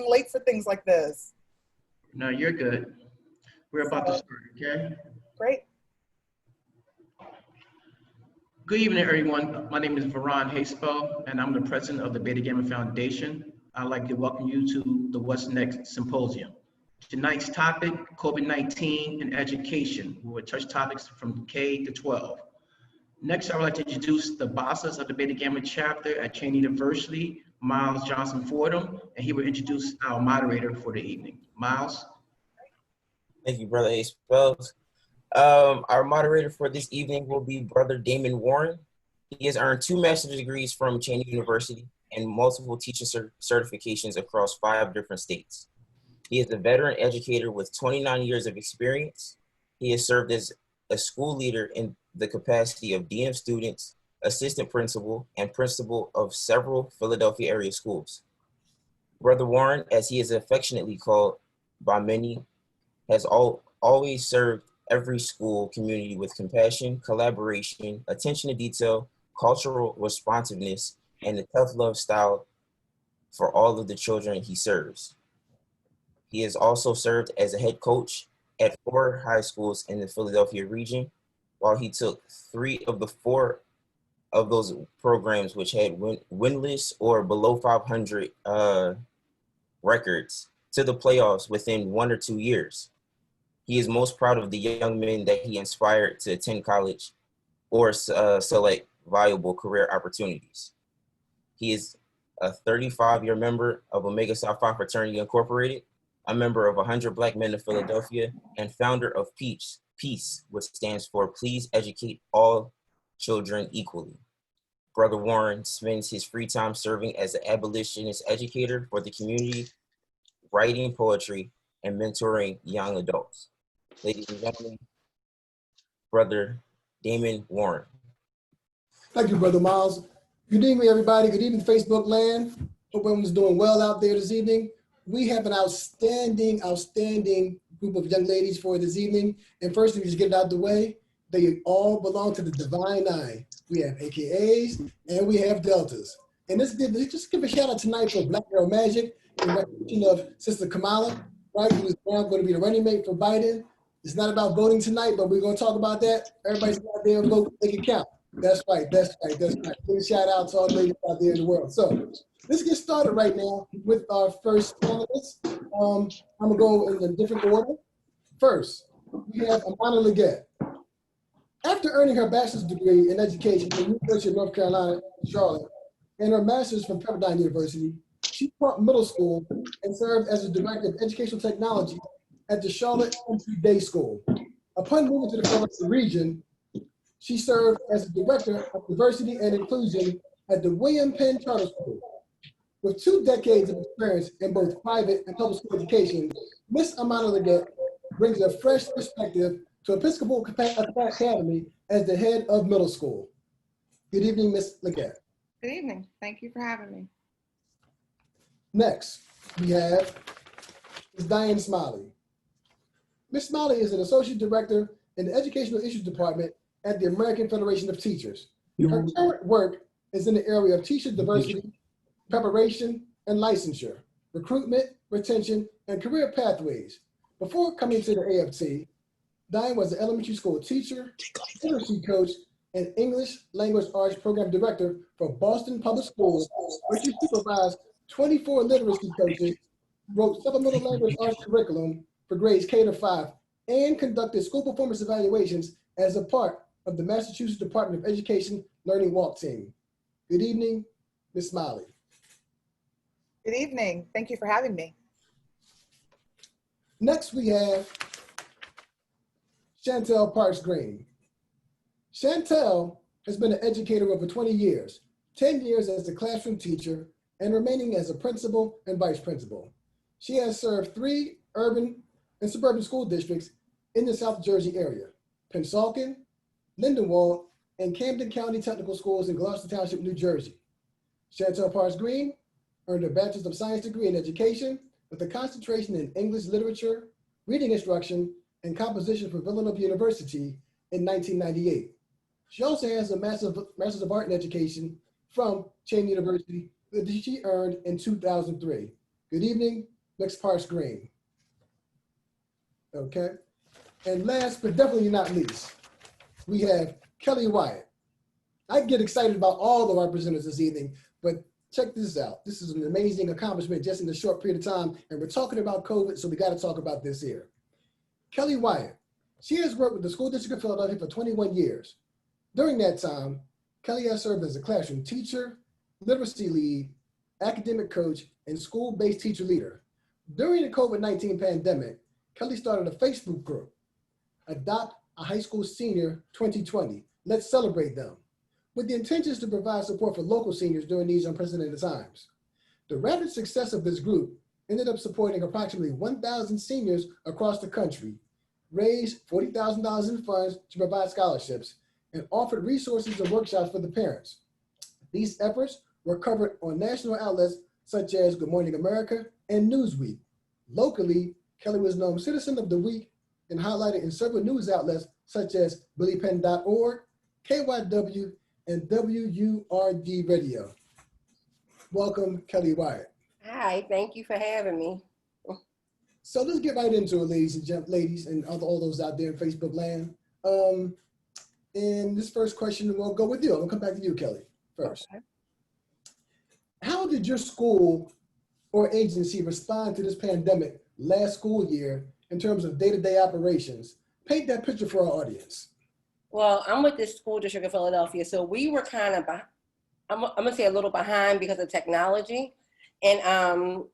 late for things like this. No, you're good. We're about to start, okay? Great. Good evening, everyone. My name is Veron Haspel, and I'm the president of the Beta Gamma Foundation. I'd like to welcome you to the What's Next Symposium. Tonight's topic, COVID-19 and education. We will touch topics from K to 12. Next, I would like to introduce the bosses of the Beta Gamma chapter at Cheney University, Miles Johnson Fordham, and he will introduce our moderator for the evening. Miles. Thank you, Brother Haspel. Our moderator for this evening will be Brother Damond Warren. He has earned 2 master's degrees from Cheney University and multiple teaching certifications across 5 different states. He is a veteran educator with 29 years of experience. He has served as a school leader in the capacity of dean of students, assistant principal, and principal of several Philadelphia area schools. Brother Warren, as he is affectionately called by many, has always served every school community with compassion, collaboration, attention to detail, cultural responsiveness, and a tough love style for all of the children he serves. He has also served as a head coach at 4 high schools in the Philadelphia region, while he took 3 of the 4 of those programs which had winless or below 500 records to the playoffs within 1 or 2 years. He is most proud of the young men that he inspired to attend college or select viable career opportunities. He is a 35-year member of Omega Psi Phi Fraternity Incorporated, a member of 100 Black Men of Philadelphia, and founder of Peace, which stands for Please Educate All Children Equally. Brother Warren spends his free time serving as an abolitionist educator for the community, writing poetry, and mentoring young adults. Ladies and gentlemen, Brother Damond Warren. Thank you, Brother Miles. Good evening, everybody. Good evening, Facebook land. Hope everyone's doing well out there this evening. We have an outstanding group of young ladies for this evening. And first, we just get it out of the way. They all belong to the Divine Nine. We have AKAs and we have Deltas. And let's just give a shout out tonight for Black Girl Magic in recognition of Sister Kamala, right, who is now going to be the running mate for Biden. It's not about voting tonight, but we're going to talk about that. Everybody's out there and vote, make it count. That's right. Give a shout out to all the ladies out there in the world. So let's get started right now with our first panelist. I'm going to go in a different order. First, we have Amana Leggett. After earning her bachelor's degree in education from the University of North Carolina, Charlotte, and her master's from Pepperdine University, she taught middle school and served as a director of educational technology at the Charlotte Country Day School. Upon moving to the Philadelphia region, she served as a director of diversity and inclusion at the William Penn Charter School. With 2 decades of experience in both private and public school education, Ms. Amana Leggett brings a fresh perspective to Episcopal Academy as the head of middle school. Good evening, Ms. Leggett. Good evening. Thank you for having me. Next, we have Ms. Diane Smiley. Ms. Smiley is an associate director in the Educational Issues Department at the American Federation of Teachers. Her current work is in the area of teacher diversity, preparation, and licensure, recruitment, retention, and career pathways. Before coming to the AFT, Diane was an elementary school teacher, literacy coach, and English Language Arts Program Director for Boston Public Schools, where she supervised 24 literacy coaches, wrote supplemental language arts curriculum for grades K to 5, and conducted school performance evaluations as a part of the Massachusetts Department of Education Learning Walk Team. Good evening, Ms. Smiley. Good evening. Thank you for having me. Next, we have Chantel Parks Green. Chantel has been an educator over 20 years, 10 years as a classroom teacher, and remaining as a principal and vice principal. She has served 3 urban and suburban school districts in the South Jersey area: Pennsauken, Lindenwold, and Camden County Technical Schools in Gloucester Township, New Jersey. Chantel Parks Green earned a Bachelor's of Science degree in education with a concentration in English literature, reading instruction, and composition from Villanova University in 1998. She also has a Master's of Art in Education from Cheney University that she earned in 2003. Good evening. Next parse green. Okay. And last but definitely not least, we have Kelly Wyatt. I get excited about all of our presenters this evening, but check this out. This is an amazing accomplishment just in a short period of time, and we're talking about COVID, so we got to talk about this here. Kelly Wyatt, she has worked with the School District of Philadelphia for 21 years. During that time, Kelly has served as a classroom teacher, literacy lead, academic coach, and school-based teacher leader. During the COVID-19 pandemic, Kelly started a Facebook group, Adopt a High School Senior 2020. Let's celebrate them, with the intentions to provide support for local seniors during these unprecedented times. The rapid success of this group ended up supporting approximately 1,000 seniors across the country, raised $40,000 in funds to provide scholarships, and offered resources and workshops for the parents. These efforts were covered on national outlets such as Good Morning America and Newsweek. Locally, Kelly was named Citizen of the Week and highlighted in several news outlets such as BillyPenn.org, KYW, and WURD Radio. Welcome, Kelly Wyatt. Hi, thank you for having me. So let's get right into it, ladies and all those out there in Facebook land. And this first question, we'll go with you. I'll come back to you, Kelly, first. Okay. How did your school or agency respond to this pandemic last school year in terms of day-to-day operations? Paint that picture for our audience. Well, I'm with the School District of Philadelphia, so we were kind of, I'm gonna say a little behind because of technology. And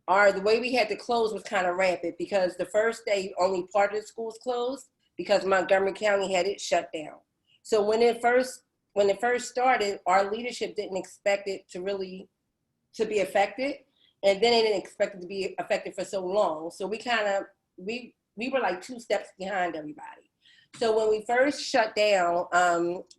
the way we had to close was kind of rapid because the first day only part of the schools closed because Montgomery County had it shut down. So when it first started, our leadership didn't expect it to be affected, and then they didn't expect it to be affected for so long. So we were like 2 steps behind everybody. So when we first shut down,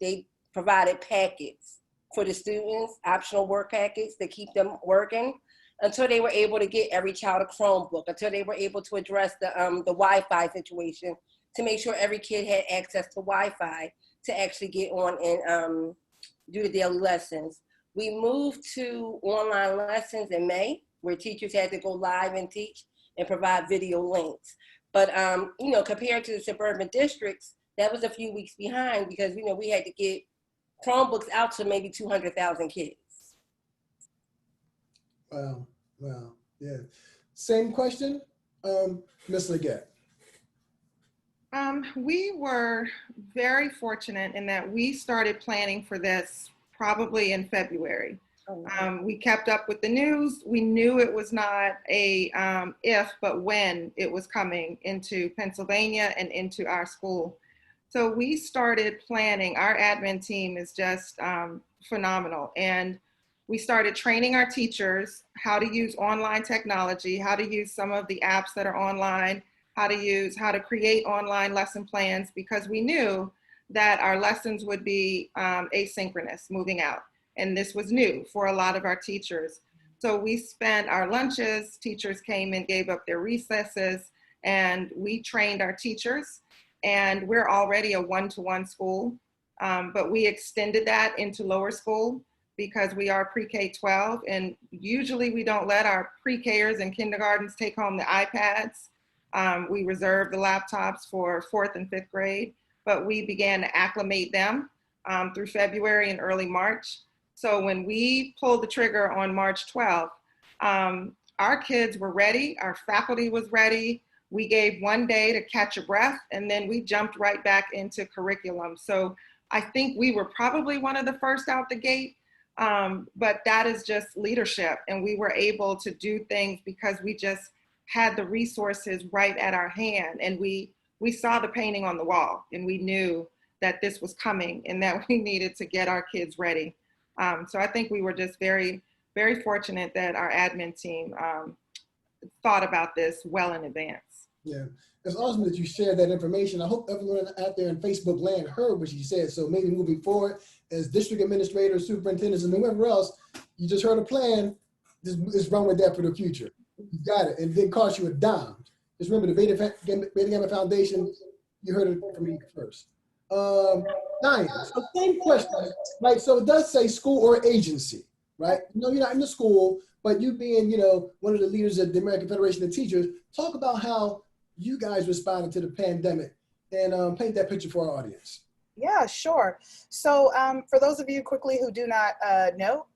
they provided packets for the students, optional work packets to keep them working until they were able to get every child a Chromebook, until they were able to address the Wi-Fi situation to make sure every kid had access to Wi-Fi to actually get on and do the daily lessons. We moved to online lessons in May, where teachers had to go live and teach and provide video links. But, compared to the suburban districts, that was a few weeks behind because, we had to get Chromebooks out to maybe 200,000 kids. Wow, yeah. Same question, Ms. Leggett. We were very fortunate in that we started planning for this probably in February. We kept up with the news. We knew it was not a if, but when it was coming into Pennsylvania and into our school. So we started planning. Our admin team is just phenomenal. And we started training our teachers how to use online technology, how to use some of the apps that are online, how to create online lesson plans, because we knew that our lessons would be asynchronous moving out. And this was new for a lot of our teachers. So we spent our lunches, teachers came and gave up their recesses, and we trained our teachers. And we're already a one-to-one school, but we extended that into lower school because we are pre-K-12. And usually we don't let our pre-Kers and kindergartens take home the iPads. We reserve the laptops for 4th and 5th grade, but we began to acclimate them through February and early March. So when we pulled the trigger on March 12th, our kids were ready, our faculty was ready. We gave 1 day to catch a breath, and then we jumped right back into curriculum. So I think we were probably one of the first out the gate, but that is just leadership. And we were able to do things because we just had the resources right at our hand. And we saw the painting on the wall, and we knew that this was coming and that we needed to get our kids ready. So I think we were just very, very fortunate that our admin team thought about this well in advance. Yeah, it's awesome that you shared that information. I hope everyone out there in Facebook land heard what you said. So maybe moving forward, as district administrators, superintendents, and whoever else, you just heard a plan, just run with that for the future. You got it, and it didn't cost you a dime. Just remember the Beta Gamma Foundation, you heard it from me first. Diane, so same question, right? So it does say school or agency, right? No, you're not in the school, But you being, one of the leaders of the American Federation of Teachers, talk about how you guys responded to the pandemic and paint that picture for our audience. Yeah, sure. So for those of you quickly who do not know,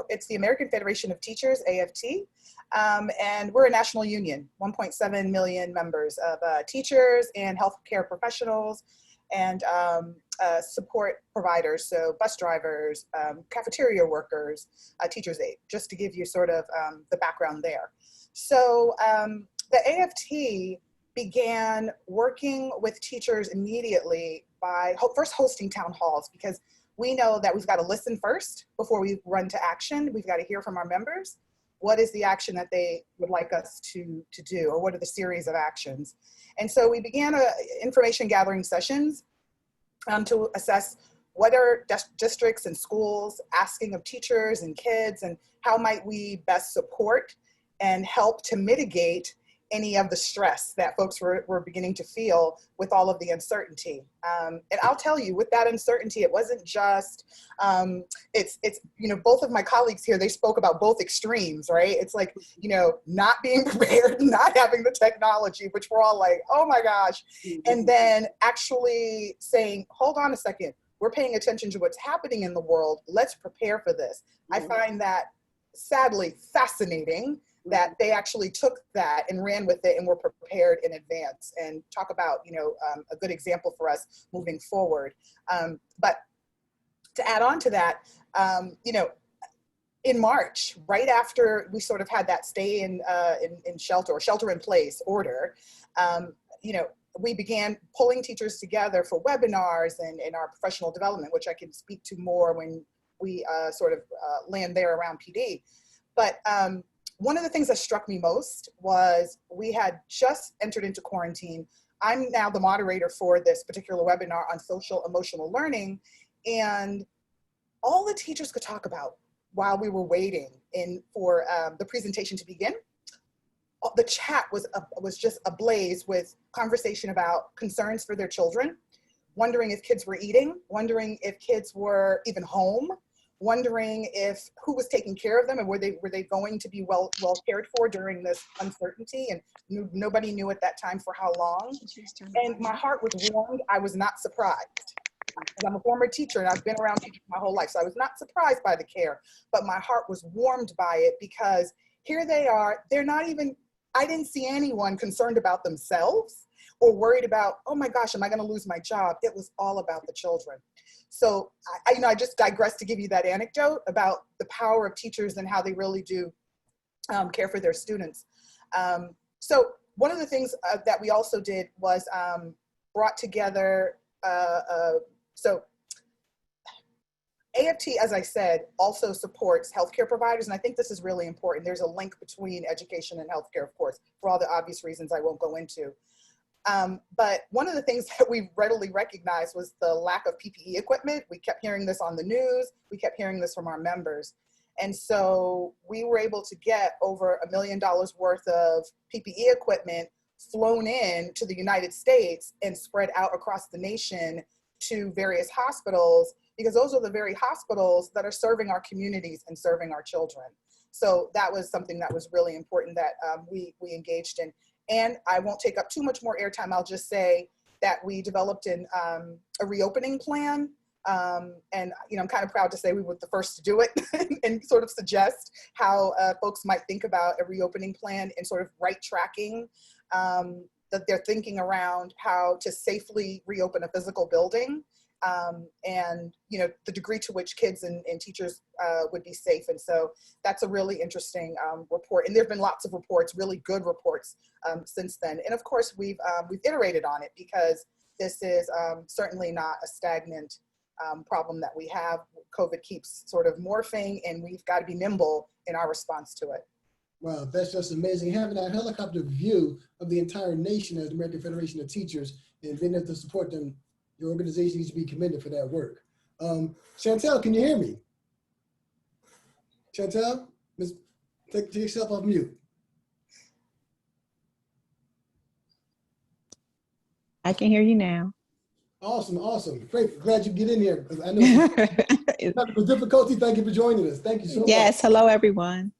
it's the American Federation of Teachers, AFT, and we're a national union, 1.7 million members of teachers and healthcare professionals and support providers, so bus drivers, cafeteria workers, teachers aid, just to give you sort of the background there. So the AFT began working with teachers immediately by first hosting town halls, because we know that we've got to listen first before we run to action. We've got to hear from our members. What is the action that they would like us to do, or what are the series of actions? And so we began information gathering sessions to assess what are districts and schools asking of teachers and kids, and how might we best support and help to mitigate any of the stress that folks were beginning to feel with all of the uncertainty. And I'll tell you, with that uncertainty, it wasn't just, it's both of my colleagues here, they spoke about both extremes, right? It's like, not being prepared, not having the technology, which we're all like, oh my gosh. And then actually saying, hold on a second, we're paying attention to what's happening in the world. Let's prepare for this. I find that sadly fascinating that they actually took that and ran with it and were prepared in advance, and talk about, a good example for us moving forward. But to add on to that, in March, right after we sort of had that stay in shelter, or shelter in place order, we began pulling teachers together for webinars and our professional development, which I can speak to more when we land there around PD. But one of the things that struck me most was we had just entered into quarantine. I'm now the moderator for this particular webinar on social emotional learning, and all the teachers could talk about while we were waiting for the presentation to begin, the chat was just ablaze with conversation about concerns for their children, wondering if kids were eating, wondering if kids were even home, wondering who was taking care of them, and were they going to be well cared for during this uncertainty, and nobody knew at that time for how long. And my heart was warmed. I was not surprised, because I'm a former teacher and I've been around teachers my whole life, so I was not surprised by the care, but my heart was warmed by it, because here they are, I didn't see anyone concerned about themselves or worried about, oh my gosh, am I going to lose my job? It was all about the children. So I just digress to give you that anecdote about the power of teachers and how they really do care for their students. So one of the things that we also did was brought together, so AFT, as I said, also supports healthcare providers, and I think this is really important. There's a link between education and healthcare, of course, for all the obvious reasons I won't go into. But one of the things that we readily recognized was the lack of PPE equipment. We kept hearing this on the news. We kept hearing this from our members. And so we were able to get over $1 million worth of PPE equipment flown in to the United States and spread out across the nation to various hospitals, because those are the very hospitals that are serving our communities and serving our children. So that was something that was really important that we engaged in. And I won't take up too much more airtime. I'll just say that we developed a reopening plan. And I'm kind of proud to say we were the first to do it and sort of suggest how folks might think about a reopening plan and sort of right tracking that they're thinking around how to safely reopen a physical building. And the degree to which kids and teachers would be safe. And so that's a really interesting report. And there've been lots of reports, really good reports since then. And of course, we've iterated on it, because this is certainly not a stagnant problem that we have. COVID keeps sort of morphing, and we've got to be nimble in our response to it. Wow, that's just amazing. Having that helicopter view of the entire nation as the American Federation of Teachers, and being able to support them, your organization needs to be commended for that work. Chantel, can you hear me? Chantel, take yourself off mute. I can hear you now. Awesome, awesome. Great, glad you get in here. I know it was difficulty. Thank you for joining us. Thank you so much. Yes, hello everyone.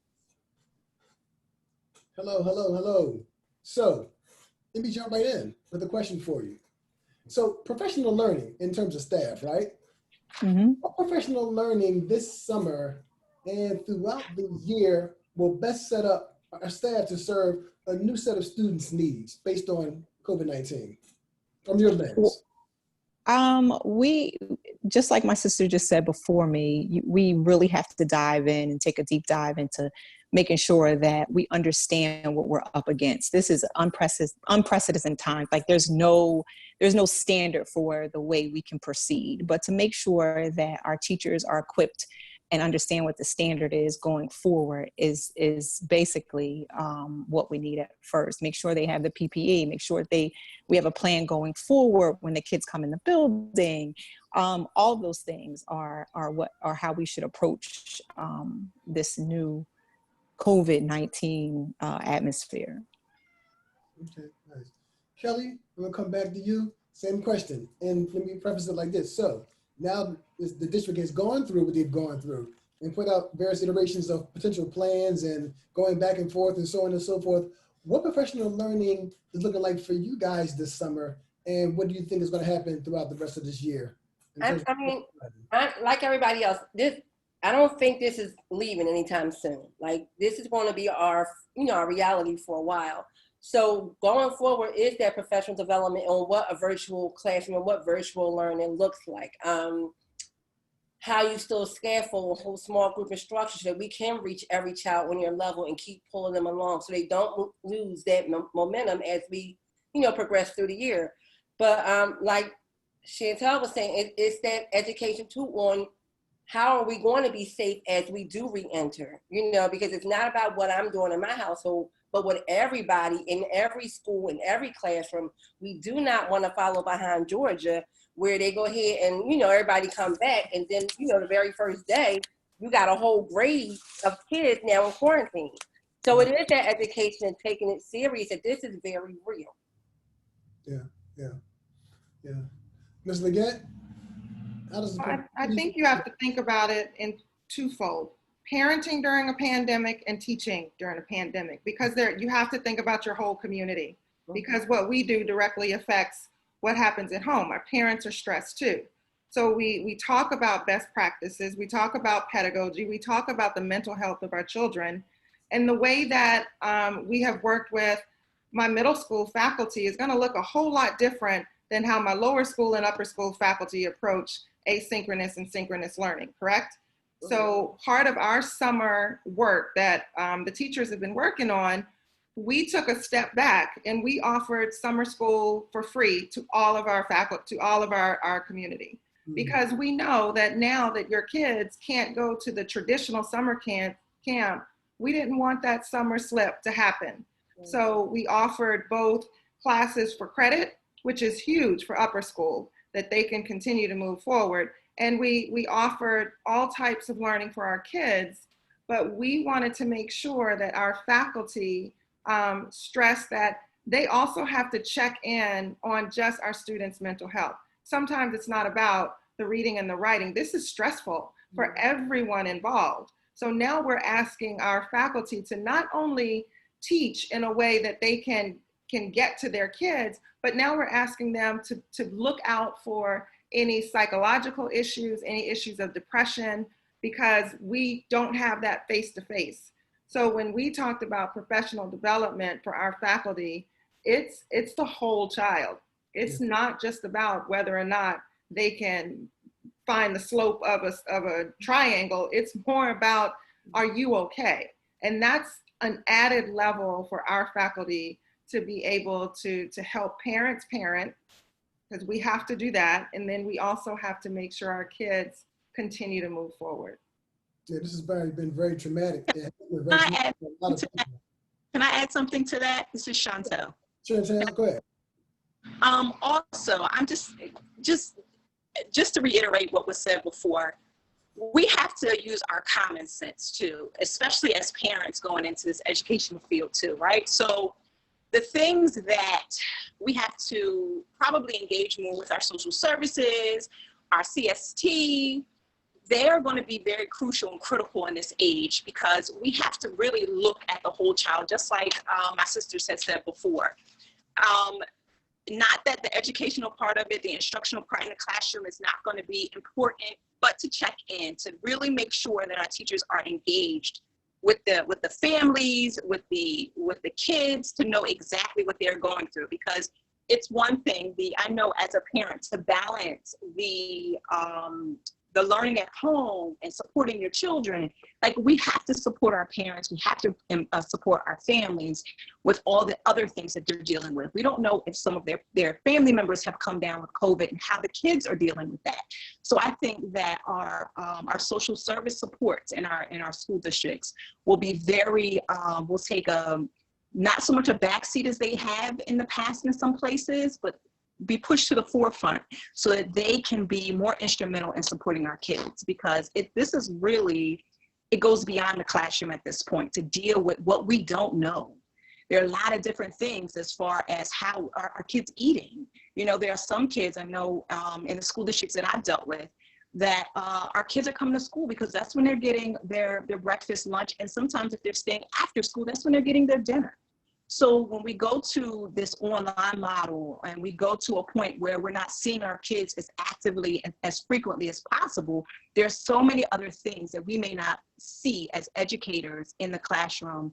Hello, hello, hello. So let me jump right in with a question for you. So professional learning in terms of staff, right? Mm-hmm. What professional learning this summer and throughout the year will best set up our staff to serve a new set of students' needs based on COVID-19 from your lens? We, just like my sister just said before me, we really have to dive in and take a deep dive into making sure that we understand what we're up against. This is unprecedented times. Like there's no standard for the way we can proceed, but to make sure that our teachers are equipped and understand what the standard is going forward is basically what we need at first. Make sure they have the PPE, make sure we have a plan going forward when the kids come in the building. All of those things are how we should approach this new COVID-19 atmosphere. Okay, nice. Kelly, I'm gonna come back to you. Same question, and let me preface it like this. So now the district has gone through what they've gone through and put out various iterations of potential plans and going back and forth and so on and so forth. What professional learning is looking like for you guys this summer, and what do you think is going to happen throughout the rest of this year? I mean, like everybody else, I don't think this is leaving anytime soon. Like this is going to be our reality for a while. So going forward is that professional development on what a virtual classroom and what virtual learning looks like. How you still scaffold a whole small group instruction so that we can reach every child on your level and keep pulling them along so they don't lose that momentum as we, progress through the year. But like Chantel was saying, it's that education too on how are we going to be safe as we do re-enter, because it's not about what I'm doing in my household, but what everybody in every school, in every classroom. We do not want to follow behind Georgia where they go ahead and, everybody come back. And then, the very first day, you got a whole grade of kids now in quarantine. So it is that education and taking it serious that this is very real. Yeah. Ms. Leggett? I think you have to think about it in twofold: parenting during a pandemic and teaching during a pandemic, because you have to think about your whole community, because what we do directly affects what happens at home. Our parents are stressed too. So we talk about best practices, we talk about pedagogy, we talk about the mental health of our children. And the way that we have worked with my middle school faculty is going to look a whole lot different than how my lower school and upper school faculty approach asynchronous and synchronous learning, correct? So part of our summer work that the teachers have been working on, we took a step back and we offered summer school for free to all of our faculty, to all of our community. Because we know that now that your kids can't go to the traditional summer camp, we didn't want that summer slip to happen. So we offered both classes for credit, which is huge for upper school, that they can continue to move forward. And we offered all types of learning for our kids, but we wanted to make sure that our faculty stress that they also have to check in on just our students' mental health. Sometimes it's not about the reading and the writing. This is stressful for everyone involved. So now we're asking our faculty to not only teach in a way that they can get to their kids, but now we're asking them to look out for any psychological issues, any issues of depression, because we don't have that face-to-face. So when we talked about professional development for our faculty, it's the whole child. It's not just about whether or not they can find the slope of a triangle. It's more about, are you okay? And that's an added level for our faculty to be able to help parents parent, because we have to do that. And then we also have to make sure our kids continue to move forward. Yeah, this has been very traumatic. Can I add something to that? This is Chantel. Chantel, go ahead. Also, I'm just to reiterate what was said before, we have to use our common sense too, especially as parents going into this educational field too, right? So the things that we have to probably engage more with our social services, our CST, they're going to be very crucial and critical in this age, because we have to really look at the whole child, just like my sisters had said before. Not that the educational part of it, the instructional part in the classroom is not going to be important, but to check in, to really make sure that our teachers are engaged with the families, with the kids, to know exactly what they're going through. Because it's one thing, I know as a parent, to balance the learning at home and supporting your children. Like, we have to support our parents, we have to support our families with all the other things that they're dealing with. We don't know if some of their family members have come down with COVID and how the kids are dealing with that. So I think that our social service supports in our school districts will be very, will take not so much a backseat as they have in the past in some places, but be pushed to the forefront so that they can be more instrumental in supporting our kids. Because this is really, it goes beyond the classroom at this point to deal with what we don't know. There are a lot of different things as far as how are our kids eating. You know, there are some kids I know in the school districts that I've dealt with that our kids are coming to school because that's when they're getting their breakfast, lunch, and sometimes if they're staying after school, that's when they're getting their dinner. So when we go to this online model and we go to a point where we're not seeing our kids as actively and as frequently as possible, there's so many other things that we may not see as educators in the classroom,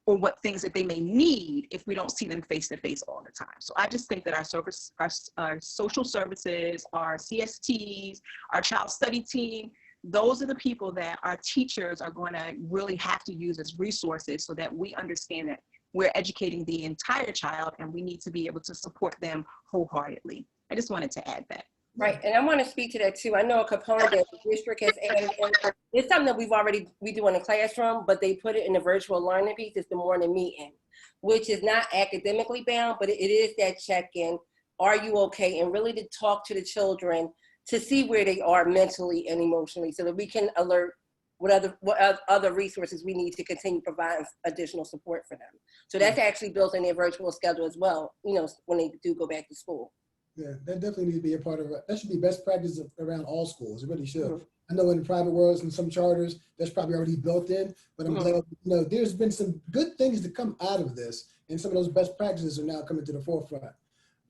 or what things that they may need if we don't see them face to face all the time. So I just think that our social services, our CSTs, our child study team, those are the people that our teachers are going to really have to use as resources so that we understand that we're educating the entire child and we need to be able to support them wholeheartedly. I just wanted to add that. Right, and I want to speak to that too. I know a component that the district has added, and it's something that we do in the classroom, but they put it in the virtual learning piece. It's the morning meeting, which is not academically bound, but it is that check-in. Are you okay? And really to talk to the children to see where they are mentally and emotionally, so that we can alert what other resources we need to continue providing additional support for them. So that's actually built in their virtual schedule as well, you know, when they do go back to school. Yeah, that definitely needs to be a part of it. That should be best practice around all schools. It really should. Mm-hmm. I know in the private worlds and some charters, that's probably already built in, but I'm glad, you know, there's been some good things to come out of this, and some of those best practices are now coming to the forefront.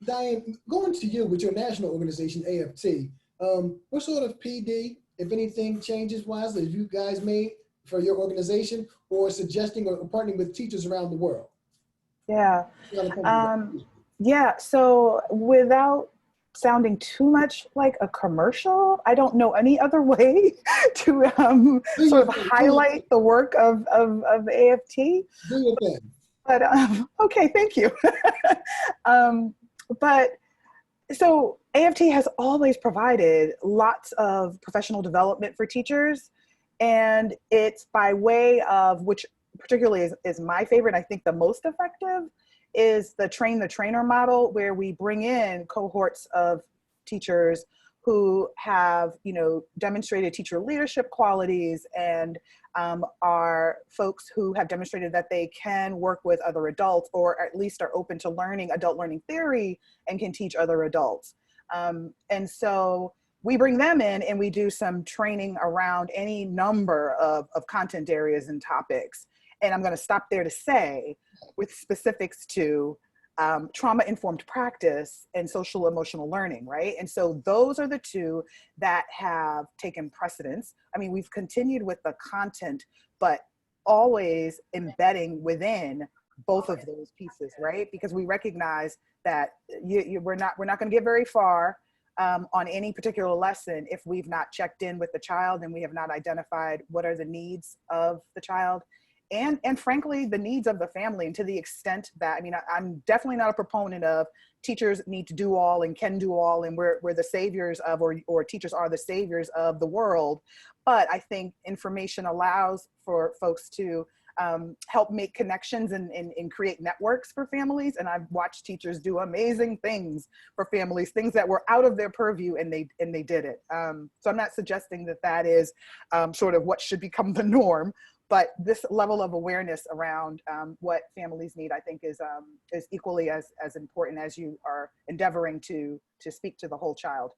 Diane, going to you with your national organization, AFT, what sort of PD, if anything, changes wise that you guys made for your organization, or suggesting or partnering with teachers around the world? Yeah. Yeah, so without sounding too much like a commercial, I don't know any other way to sort of highlight the work of AFT. Do your thing. But okay, thank you. But so AFT has always provided lots of professional development for teachers, and it's by way of, which particularly is my favorite, I think the most effective, is the train the trainer model, where we bring in cohorts of teachers who have, you know, demonstrated teacher leadership qualities and are folks who have demonstrated that they can work with other adults, or at least are open to learning adult learning theory and can teach other adults. And so we bring them in and we do some training around any number of content areas and topics. And I'm going to stop there to say, with specifics to trauma-informed practice and social emotional learning, right? And so those are the two that have taken precedence. I mean, we've continued with the content, but always embedding within both of those pieces, right? Because we recognize that we're not going to get very far on any particular lesson if we've not checked in with the child and we have not identified what are the needs of the child. And frankly, the needs of the family, and to the extent that, I mean, I'm definitely not a proponent of teachers need to do all and can do all, and we're the saviors of, or teachers are the saviors of the world. But I think information allows for folks to help make connections and create networks for families. And I've watched teachers do amazing things for families, things that were out of their purview, and they did it. So I'm not suggesting that is sort of what should become the norm. But this level of awareness around what families need, I think, is equally as important as you are endeavoring to speak to the whole child.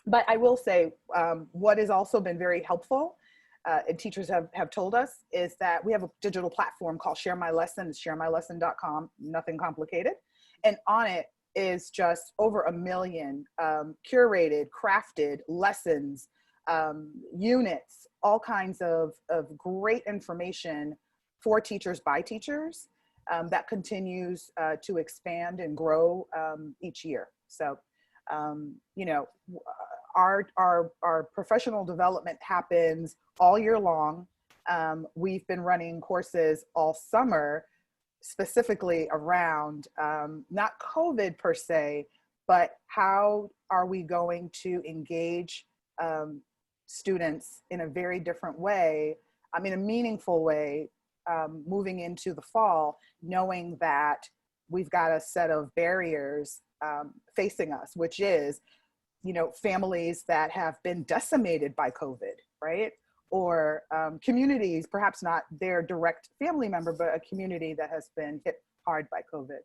But I will say, what has also been very helpful, and teachers have told us, is that we have a digital platform called Share My Lesson. It's sharemylesson.com, nothing complicated. And on it is just over 1 million curated, crafted lessons, units, all kinds of great information for teachers by teachers that continues to expand and grow each year. So, you know, our professional development happens all year long. We've been running courses all summer, specifically around not COVID per se, but how are we going to engage students in a very different way, in a meaningful way, moving into the fall, knowing that we've got a set of barriers facing us, which is, you know, families that have been decimated by COVID, right? Or communities, perhaps not their direct family member, but a community that has been hit hard by COVID.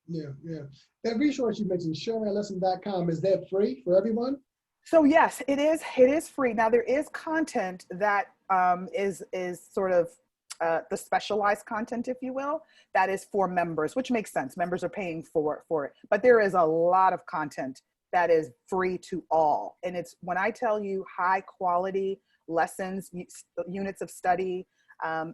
Yeah, yeah. That resource you mentioned, sharemylesson.com, is that free for everyone? So yes, it is. It is free. Now there is content that is sort of the specialized content, if you will, that is for members, which makes sense. Members are paying for it, but there is a lot of content that is free to all. And it's, when I tell you, high quality lessons, units of study.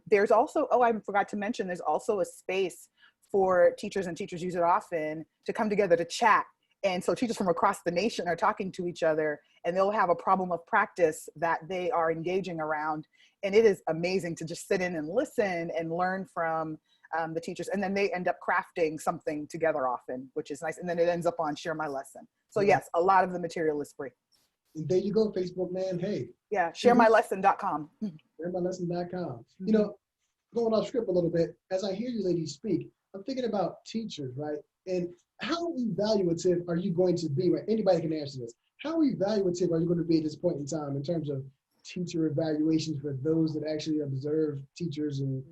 There's also, oh, I forgot to mention, there's also a space for teachers, and teachers use it often, to come together to chat. And so teachers from across the nation are talking to each other, and they'll have a problem of practice that they are engaging around. And it is amazing to just sit in and listen and learn from the teachers. And then they end up crafting something together often, which is nice. And then it ends up on Share My Lesson. So yes, a lot of the material is free. And there you go, Facebook man. Hey. Yeah, sharemylesson.com. Sharemylesson.com. You know, going off script a little bit, as I hear you ladies speak, I'm thinking about teachers, right? And how evaluative are you going to be, right? Anybody can answer this. How evaluative are you going to be at this point in time in terms of teacher evaluations for those that actually observe teachers? And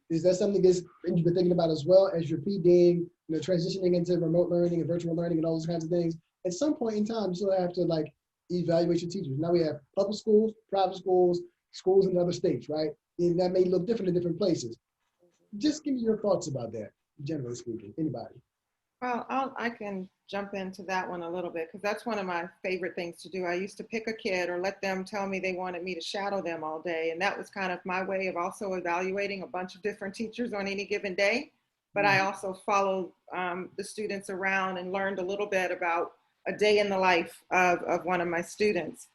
is that something that you've been thinking about as well as you're PDing, you know, transitioning into remote learning and virtual learning and all those kinds of things? At some point in time, you still have to like evaluate your teachers. Now we have public schools, private schools, schools in other states, right? And that may look different in different places. Just give me your thoughts about that, generally speaking. Anybody? Well, I can jump into that one a little bit, because that's one of my favorite things to do. I used to pick a kid or let them tell me they wanted me to shadow them all day. And that was kind of my way of also evaluating a bunch of different teachers on any given day. But I also followed the students around and learned a little bit about a day in the life of one of my students.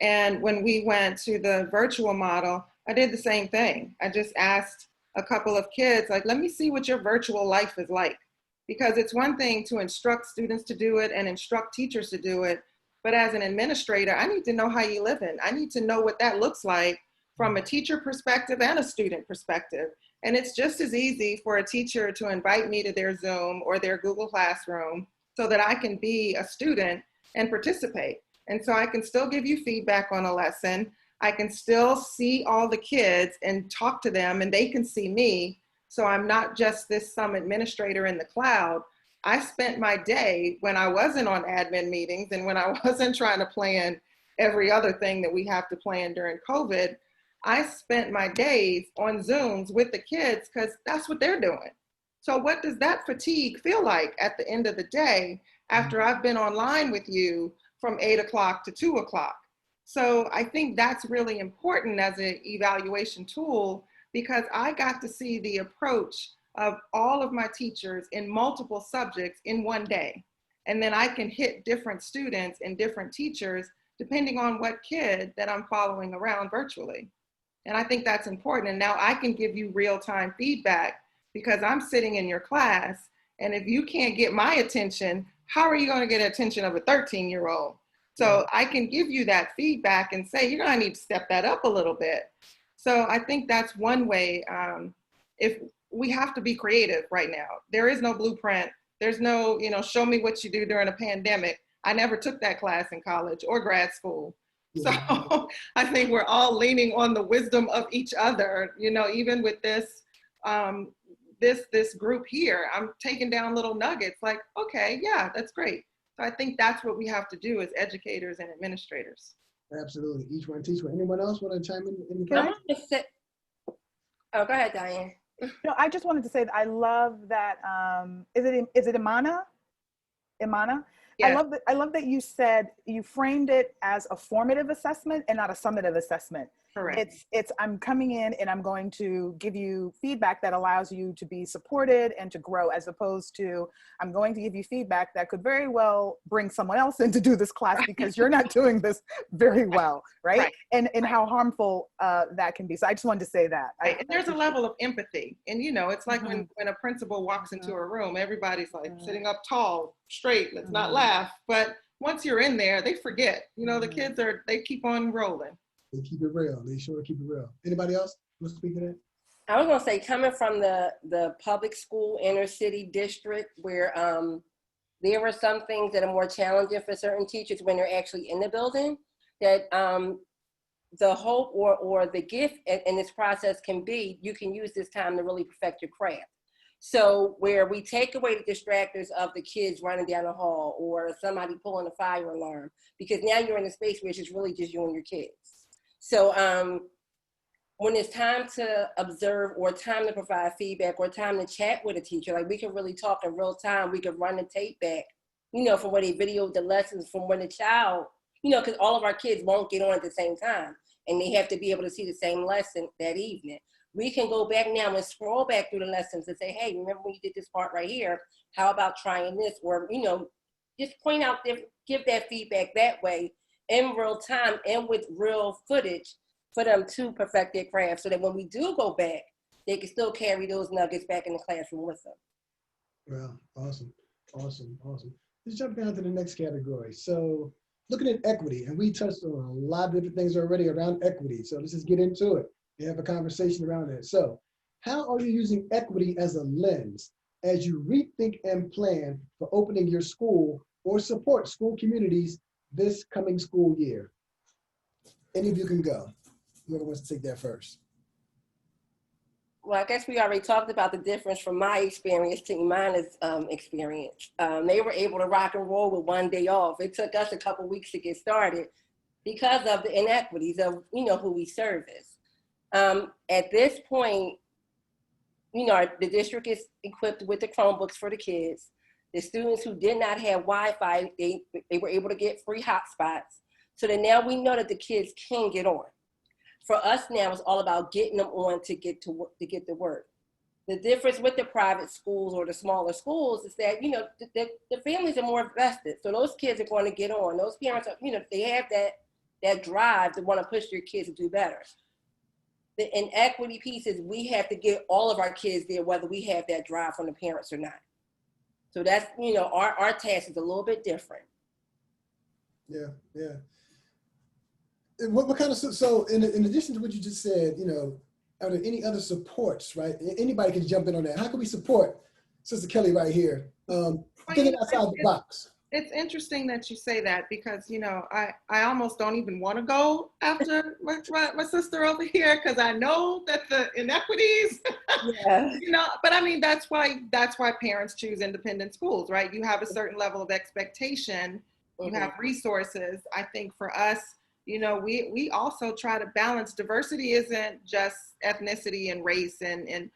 And when we went to the virtual model, I did the same thing. I just asked a couple of kids, like, let me see what your virtual life is like. Because it's one thing to instruct students to do it and instruct teachers to do it. But as an administrator, I need to know how you live in. I need to know what that looks like from a teacher perspective and a student perspective. And it's just as easy for a teacher to invite me to their Zoom or their Google Classroom so that I can be a student and participate. And so I can still give you feedback on a lesson. I can still see all the kids and talk to them, and they can see me. So I'm not just some administrator in the cloud. I spent my day when I wasn't on admin meetings and when I wasn't trying to plan every other thing that we have to plan during COVID, I spent my days on Zooms with the kids because that's what they're doing. So what does that fatigue feel like at the end of the day after I've been online with you from 8 o'clock to 2 o'clock? So I think that's really important as an evaluation tool, because I got to see the approach of all of my teachers in multiple subjects in one day. And then I can hit different students and different teachers depending on what kid that I'm following around virtually. And I think that's important. And now I can give you real-time feedback because I'm sitting in your class. And if you can't get my attention, how are you going to get the attention of a 13-year-old? So I can give you that feedback and say, you're going to need to step that up a little bit. So I think that's one way. If we have to be creative right now, there is no blueprint. There's no, show me what you do during a pandemic. I never took that class in college or grad school. So I think we're all leaning on the wisdom of each other, even with this, this group here. I'm taking down little nuggets like, okay, yeah, that's great. So I think that's what we have to do as educators and administrators. Absolutely. Each one teach one. Anyone else want to chime in? I want to say, oh, go ahead, Diane. No, I just wanted to say that I love that. Is it Imana? Imana? Yes. I love that you said you framed it as a formative assessment and not a summative assessment. Correct. It's I'm coming in and I'm going to give you feedback that allows you to be supported and to grow, as opposed to I'm going to give you feedback that could very well bring someone else in to do this class because you're not doing this very well, right? And how harmful that can be. So I just wanted to say that. Right. And there's a level of empathy, and it's like Mm-hmm. when a principal walks into a room, everybody's like sitting up tall, straight, let's not laugh. But once you're in there, they forget. The kids they keep on rolling. They keep it real. They sure keep it real. Anybody else want to speak to that? I was gonna say, coming from the public school inner city district, where there were some things that are more challenging for certain teachers when they're actually in the building, that the hope or the gift in this process can be, you can use this time to really perfect your craft. So where we take away the distractors of the kids running down the hall or somebody pulling a fire alarm, because now you're in a space where it's just really just you and your kids. So when it's time to observe or time to provide feedback or time to chat with a teacher, like we can really talk in real time. We can run the tape back, from where they videoed the lessons from when the child, because all of our kids won't get on at the same time and they have to be able to see the same lesson that evening. We can go back now and scroll back through the lessons and say, hey, remember when you did this part right here? How about trying this? Or, just point out, give that feedback that way in real time and with real footage for them to perfect their craft, so that when we do go back, they can still carry those nuggets back in the classroom with them. Well, awesome. Let's jump down to the next category. So looking at equity, and we touched on a lot of different things already around equity. So let's just get into it and have a conversation around it. So how are you using equity as a lens as you rethink and plan for opening your school or support school communities this coming school year? Any of you can go. Whoever wants to take that first. Well, I guess we already talked about the difference from my experience to Imana's experience. They were able to rock and roll with one day off. It took us a couple weeks to get started because of the inequities of, who we service. At this point, the district is equipped with the Chromebooks for the kids. The students who did not have Wi-Fi, they were able to get free hotspots. So that now we know that the kids can get on. For us now, it's all about getting them on to get to work. The difference with the private schools or the smaller schools is that, the families are more invested. So those kids are going to get on. Those parents are, they have that drive to want to push their kids to do better. The inequity piece is we have to get all of our kids there, whether we have that drive from the parents or not. So that's, our task is a little bit different. Yeah. And what kind of, so in addition to what you just said, are there any other supports, right? Anybody can jump in on that. How can we support Sister Kelly right here? Thinking outside the box. It's interesting that you say that because, I almost don't even want to go after my sister over here because I know that the inequities, Yeah. but I mean, that's why parents choose independent schools, right? You have a certain level of expectation, you have resources. I think for us, we also try to balance. Diversity isn't just ethnicity and race, and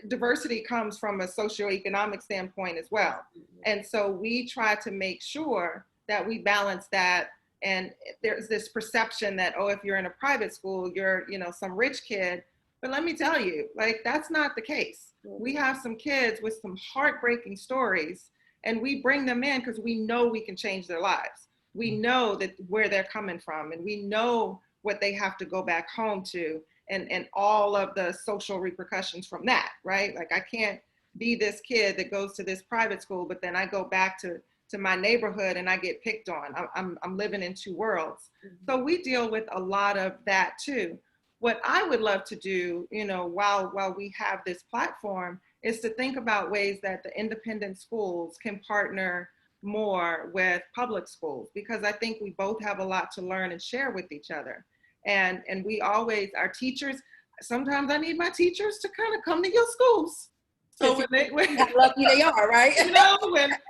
diversity comes from a socioeconomic standpoint as well. And so we try to make sure that we balance that. And there's this perception that, if you're in a private school, you're, some rich kid. But let me tell you, that's not the case. We have some kids with some heartbreaking stories, and we bring them in because we know we can change their lives. We know that where they're coming from, and we know what they have to go back home to, and all of the social repercussions from that, right? I can't be this kid that goes to this private school, but then I go back to my neighborhood and I get picked on. I'm living in two worlds. So we deal with a lot of that too. What I would love to do, while we have this platform, is to think about ways that the independent schools can partner more with public schools, because I think we both have a lot to learn and share with each other. And we always, our teachers, sometimes I need my teachers to kind of come to your schools So How lucky they are, right? you know,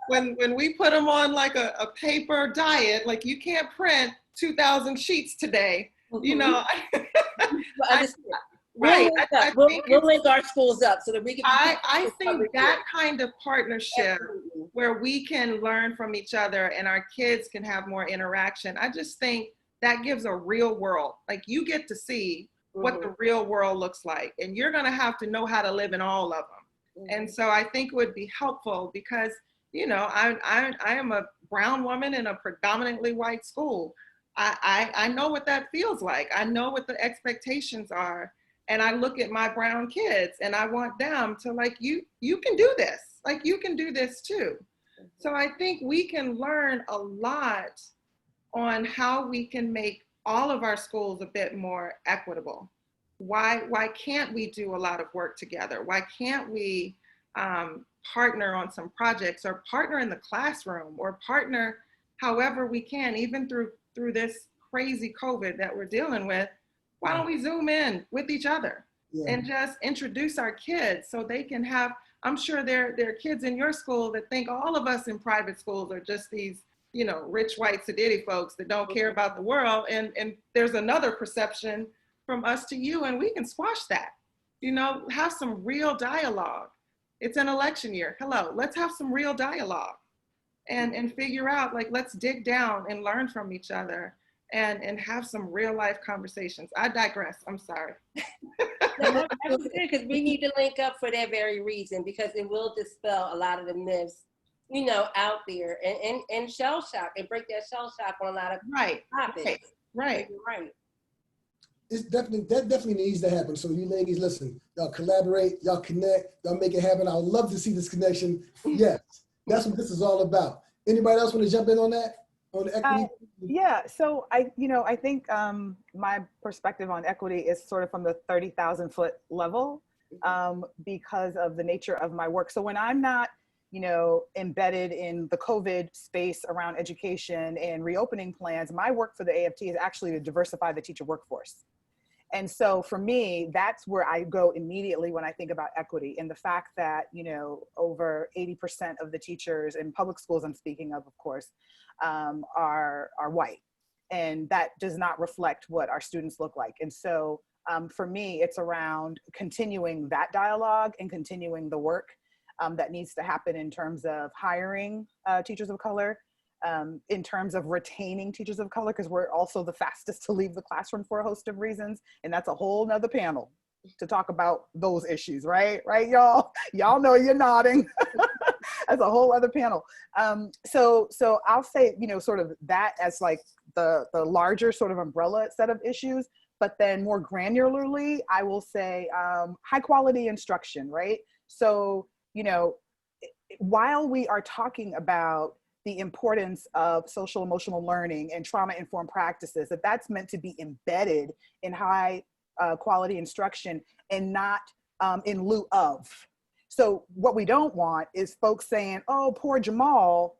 when we put them on like a paper diet, like you can't print 2,000 sheets today, you know. Right. We'll link our schools up so that we can. I think that kind of partnership Absolutely. where we can learn from each other and our kids can have more interaction, I just think that gives a real world. Like you get to see what the real world looks like, and you're going to have to know how to live in all of them. And so I think it would be helpful because, you know, I am a brown woman in a predominantly white school. I know what that feels like. I know what the expectations are. And I look at my brown kids and I want them to like, you can do this. Like you can do this too. So I think we can learn a lot on how we can make all of our schools a bit more equitable. Why can't we do a lot of work together? Why can't we partner on some projects or partner in the classroom or partner however we can, even through this crazy COVID that we're dealing with? Why don't we Zoom in with each other and just introduce our kids so they can have, I'm sure there are kids in your school that think all of us in private schools are just these, you know, rich white sedity folks that don't care about the world. And there's another perception from us to you, and we can squash that. You know, have some real dialogue. It's an election year. Hello, let's have some real dialogue and figure out, like, let's dig down and learn from each other. And have some real life conversations. I digress. I'm sorry. Because we need to link up for that very reason, because it will dispel a lot of the myths, you know, out there and shell shock and break that shell shock on a lot of topics. Right. That definitely needs to happen. So you ladies, listen, y'all collaborate, y'all connect, y'all make it happen. I would love to see this connection. Yes, that's what this is all about. Anybody else want to jump in on that? On equity? Yeah, so I think my perspective on equity is sort of from the 30,000 foot level because of the nature of my work. So when I'm not, you know, embedded in the COVID space around education and reopening plans, my work for the AFT is actually to diversify the teacher workforce. And so for me, that's where I go immediately when I think about equity, and the fact that, you know, over 80% of the teachers in public schools, I'm speaking of course, are white. And that does not reflect what our students look like. And so for me, it's around continuing that dialogue and continuing the work that needs to happen in terms of hiring teachers of color, in terms of retaining teachers of color, because we're also the fastest to leave the classroom for a host of reasons. And that's a whole nother panel to talk about those issues, right? Right, y'all? Y'all know, you're nodding. That's a whole other panel. So I'll say, you know, sort of that as like the larger sort of umbrella set of issues, but then more granularly, I will say high quality instruction, right? So, you know, while we are talking about the importance of social emotional learning and trauma-informed practices, that's meant to be embedded in high quality instruction and not in lieu of. So what we don't want is folks saying, oh, poor Jamal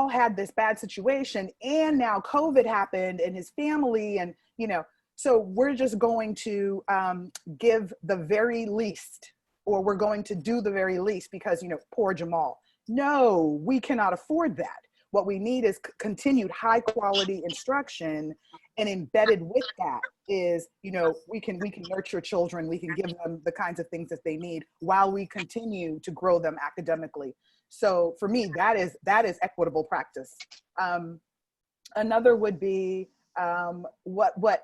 had this bad situation and now COVID happened and his family, and, you know, so we're just going to give the very least, or we're going to do the very least because, you know, poor Jamal. No, we cannot afford that. What we need is continued high quality instruction, and embedded with that is, you know, we can nurture children, we can give them the kinds of things that they need while we continue to grow them academically. So for me, that is equitable practice. Another would be what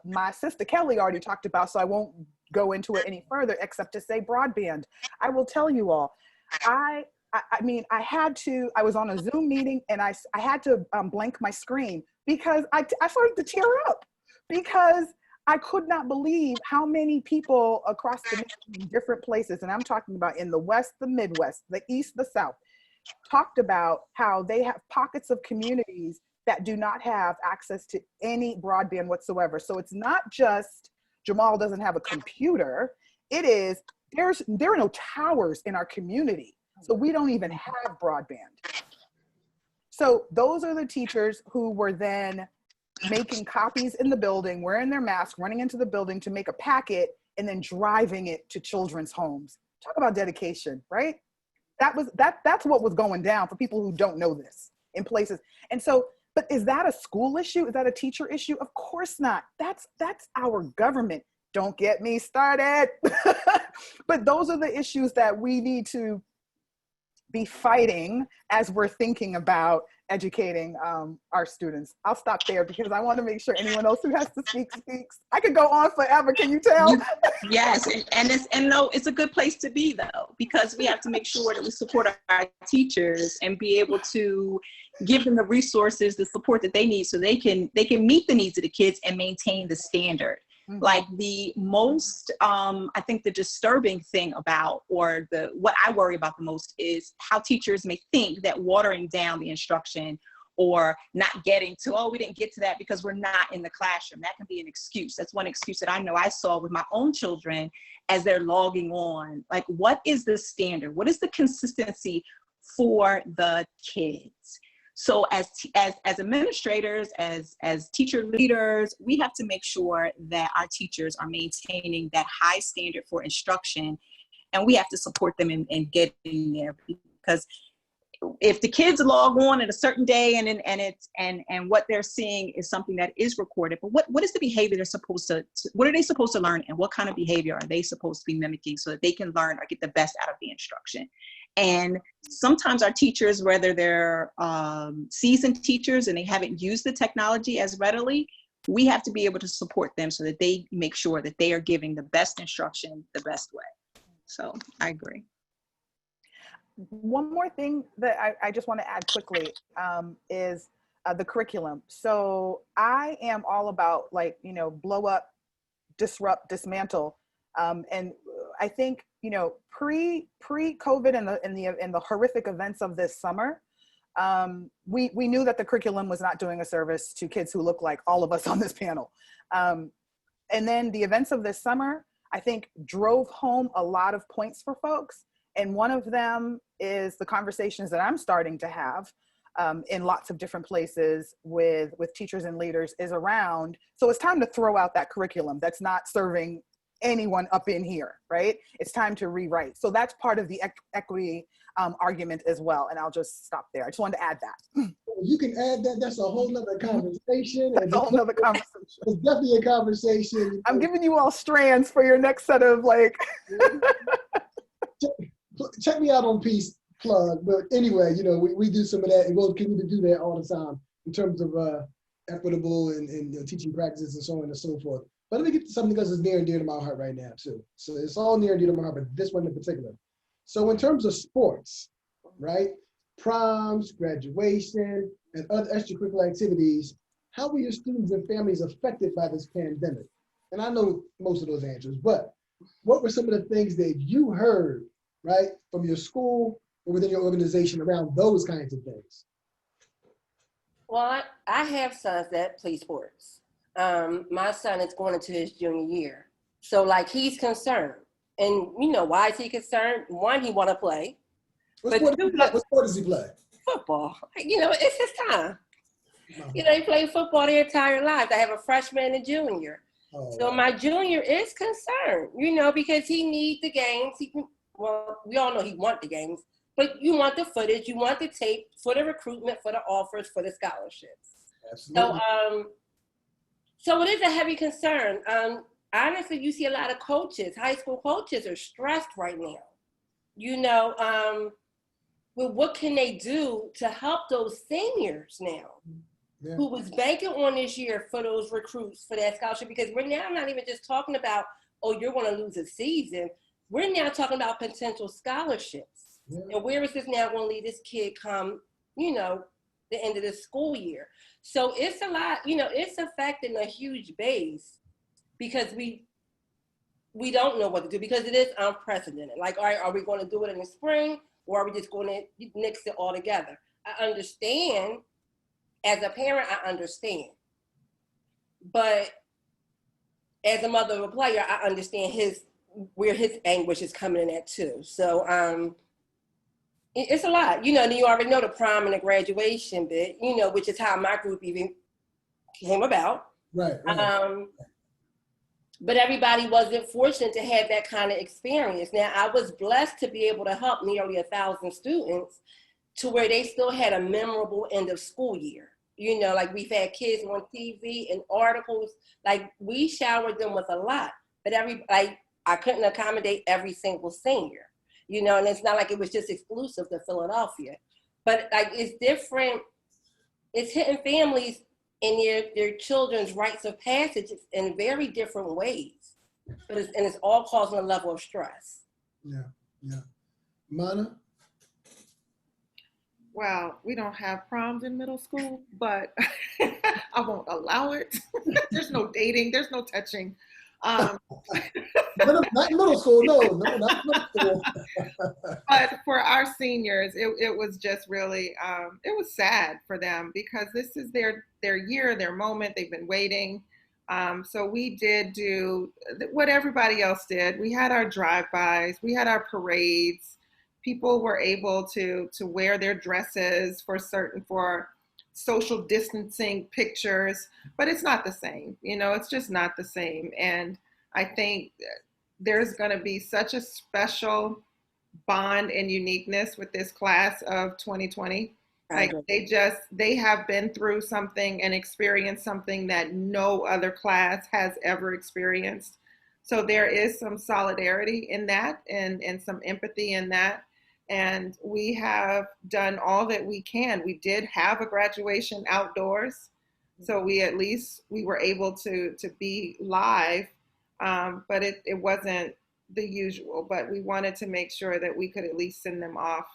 my sister Kelly already talked about, so I won't go into it any further except to say broadband. I will tell you all, I mean, I was on a Zoom meeting and I had to blank my screen because I started to tear up because I could not believe how many people across the nation in different places, and I'm talking about in the West, the Midwest, the East, the South, talked about how they have pockets of communities that do not have access to any broadband whatsoever. So it's not just Jamal doesn't have a computer, it is there are no towers in our community. So we don't even have broadband. So those are the teachers who were then making copies in the building, wearing their mask, running into the building to make a packet, and then driving it to children's homes Talk about dedication, right? That's what was going down for people who don't know this in places. And so, but is that a school issue? Is that a teacher issue? Of course not. That's our government. Don't get me started. But those are the issues that we need to be fighting as we're thinking about educating our students. I'll stop there because I want to make sure anyone else who has to speak speaks. I could go on forever. Can you tell? Yes, and no, it's a good place to be though, because we have to make sure that we support our teachers and be able to give them the resources, the support that they need, so they can meet the needs of the kids and maintain the standard. Mm-hmm. Like the most, I think the disturbing thing about, or what I worry about the most is how teachers may think that watering down the instruction or not getting to, oh, we didn't get to that because we're not in the classroom. That can be an excuse. That's one excuse that I know I saw with my own children as they're logging on. Like, what is the standard? What is the consistency for the kids? So as administrators, as teacher leaders, we have to make sure that our teachers are maintaining that high standard for instruction, and we have to support them in getting there. Because if the kids log on at a certain day and what they're seeing is something that is recorded, but what is the behavior they're supposed to what are they supposed to learn, and what kind of behavior are they supposed to be mimicking so that they can learn or get the best out of the instruction? And sometimes our teachers, whether they're seasoned teachers and they haven't used the technology as readily, we have to be able to support them so that they make sure that they are giving the best instruction the best way. So I agree. One more thing that I just want to add quickly is the curriculum. So I am all about, like, blow up, disrupt, dismantle. And I think, pre-COVID and the horrific events of this summer, we knew that the curriculum was not doing a service to kids who look like all of us on this panel. And then the events of this summer, I think, drove home a lot of points for folks. And one of them is the conversations that I'm starting to have in lots of different places with teachers and leaders is around, so it's time to throw out that curriculum that's not serving anyone up in here, right? It's time to rewrite. So that's part of the equity argument as well. And I'll just stop there. I just wanted to add that. You can add that. That's a whole nother conversation. That's a whole nother conversation. It's definitely a conversation. I'm giving you all strands for your next set of Check me out on Peace Plug. But anyway, we do some of that, and we'll continue to do that all the time in terms of equitable and teaching practices and so on and so forth. But let me get to something else that's near and dear to my heart right now too. So it's all near and dear to my heart, but this one in particular. So in terms of sports, right? Proms, graduation, and other extracurricular activities, how were your students and families affected by this pandemic? And I know most of those answers, but what were some of the things that you heard, right, from your school or within your organization around those kinds of things? Well, I have sons that play sports. My son is going into his junior year. So like, he's concerned. And why is he concerned? One, he want to play. What sport does he play? Football. It's his time. He played football their entire lives. I have a freshman and a junior. Oh, so my junior is concerned, because he needs the games. We all know he wants the games, but you want the footage, you want the tape for the recruitment, for the offers, for the scholarships. Absolutely. So it is a heavy concern. Honestly, you see a lot of coaches, high school coaches are stressed right now. Well, what can they do to help those seniors now who was banking on this year for those recruits, for that scholarship? Because we're now not even just talking about, oh, you're going to lose a season. We're now talking about potential scholarships. Yeah. And where is this now going to lead this kid come, the end of the school year? So it's a lot, it's affecting a huge base because we don't know what to do, because it is unprecedented. Like, all right, are we going to do it in the spring, or are we just going to nix it all together? I understand. As a parent, I understand. But as a mother of a player, I understand where his anguish is coming in at too. So it's a lot. You already know the prom and the graduation bit, which is how my group even came about. Right. but everybody wasn't fortunate to have that kind of experience. Now, I was blessed to be able to help nearly 1,000 students to where they still had a memorable end of school year. You know, like we've had kids on TV and articles, like we showered them with a lot, but I couldn't accommodate every single senior, you know, and it's not like it was just exclusive to Philadelphia, but like it's different. It's hitting families and their children's rites of passage in very different ways, but it's all causing a level of stress. Yeah, yeah. Mana? Well, we don't have proms in middle school, but I won't allow it. There's no dating, there's no touching. Not middle school, no, not middle school. But for our seniors, it was just really, it was sad for them because this is their year, their moment. They've been waiting. So we did do what everybody else did. We had our drive-bys, we had our parades. People were able to wear their dresses for social distancing pictures, but it's not the same. You know, it's just not the same. And I think there's going to be such a special bond and uniqueness with this class of 2020. Like they have been through something and experienced something that no other class has ever experienced. So there is some solidarity in that and some empathy in that. And we have done all that we can. We did have a graduation outdoors. So we were able to be live, but it wasn't the usual. But we wanted to make sure that we could at least send them off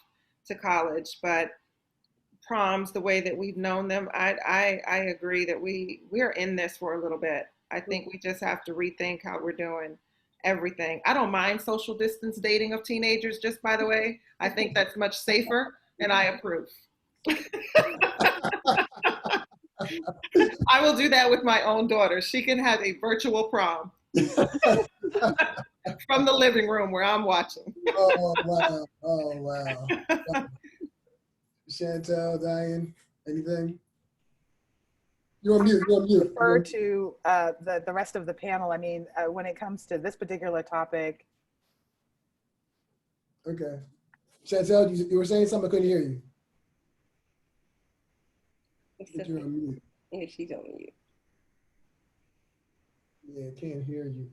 to college. But proms, the way that we've known them, I agree that we're in this for a little bit. I think we just have to rethink how we're doing everything. I don't mind social distance dating of teenagers, just by the way. I think that's much safer, and I approve. I will do that with my own daughter. She can have a virtual prom from the living room where I'm watching. Oh, wow. Oh, wow. Chantel, Diane, anything? You're on mute. Refer to the rest of the panel. I mean, when it comes to this particular topic. Okay. Chantel, you were saying something, I couldn't hear you. You're on mute. Yeah, she's on mute. Yeah, can't hear you.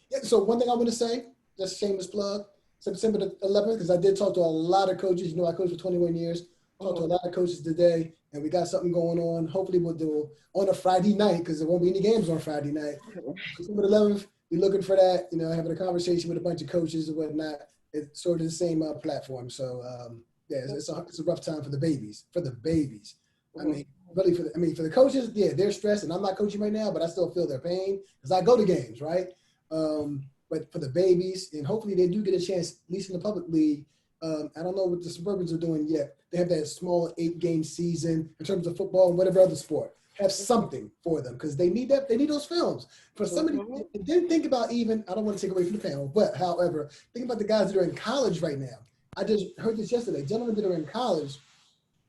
Yeah, so one thing I want to say, just a shameless plug, September the 11th, because I did talk to a lot of coaches. You know, I coached for 21 years. Talked to a lot of coaches today, and we got something going on. Hopefully we'll do on a Friday night, because there won't be any games on Friday night. September the 11th, we're looking for that, you know, having a conversation with a bunch of coaches and whatnot. It's sort of the same platform. So, yeah, it's a rough time for the babies. I mean, really for the coaches, yeah, they're stressed, and I'm not coaching right now, but I still feel their pain because I go to games, right? But for the babies, and hopefully they do get a chance, at least in the public league. I don't know what the Suburbans are doing yet. They have that small 8-game season in terms of football and whatever other sport. Have something for them because they need that. They need those films. For somebody, then think about even, I don't want to take away from the panel, but however, think about the guys that are in college right now. I just heard this yesterday. Gentlemen that are in college,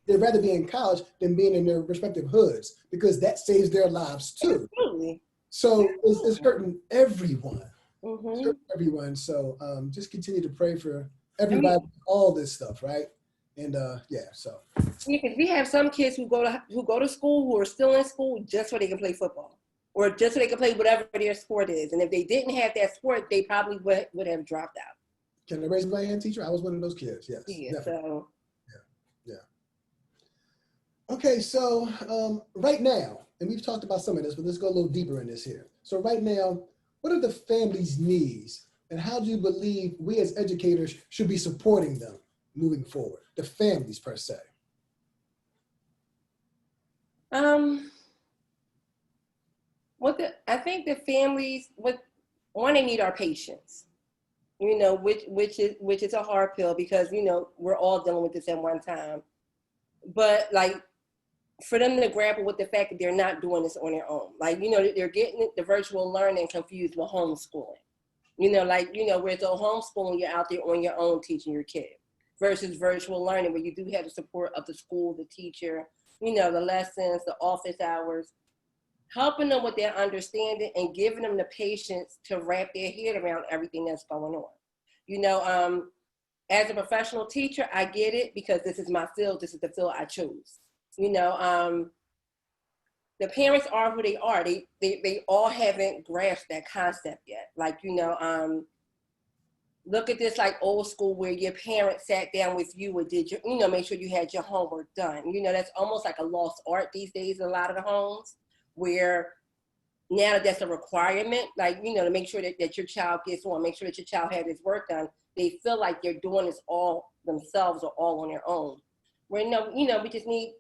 they'd rather be in college than being in their respective hoods because that saves their lives too. Absolutely. So it's hurting everyone. It's hurting everyone. So just continue to pray for everybody, all this stuff, right? And yeah, so. Yeah, because we have some kids who go to school who are still in school just so they can play football or just so they can play whatever their sport is. And if they didn't have that sport, they probably would have dropped out. Can I raise my hand, teacher? I was one of those kids, yes. Yeah, so. Yeah. Okay, so right now, and we've talked about some of this, but let's go a little deeper in this here. So right now, what are the family's needs and how do you believe we as educators should be supporting them moving forward? The families per se. I think the families, they need our patience, you know, which is a hard pill because, you know, we're all dealing with this at one time. But like for them to grapple with the fact that they're not doing this on their own, like, you know, they're getting the virtual learning confused with homeschooling, you know, like, you know, where it's a homeschooling, you're out there on your own teaching your kid versus virtual learning where you do have the support of the school, the teacher, you know, the lessons, the office hours. helping them with their understanding and giving them the patience to wrap their head around everything that's going on. You know, as a professional teacher, I get it because this is my field. This is the field I chose. You know, the parents are who they are. They all haven't grasped that concept yet. Like, you know, look at this like old school where your parents sat down with you and did your, you know, make sure you had your homework done. You know, that's almost like a lost art these days in a lot of the homes, where now that's a requirement, like, you know, to make sure that your child gets on, make sure that your child had his work done. They feel like they're doing this all themselves or all on their own. Where, no, you know, we just need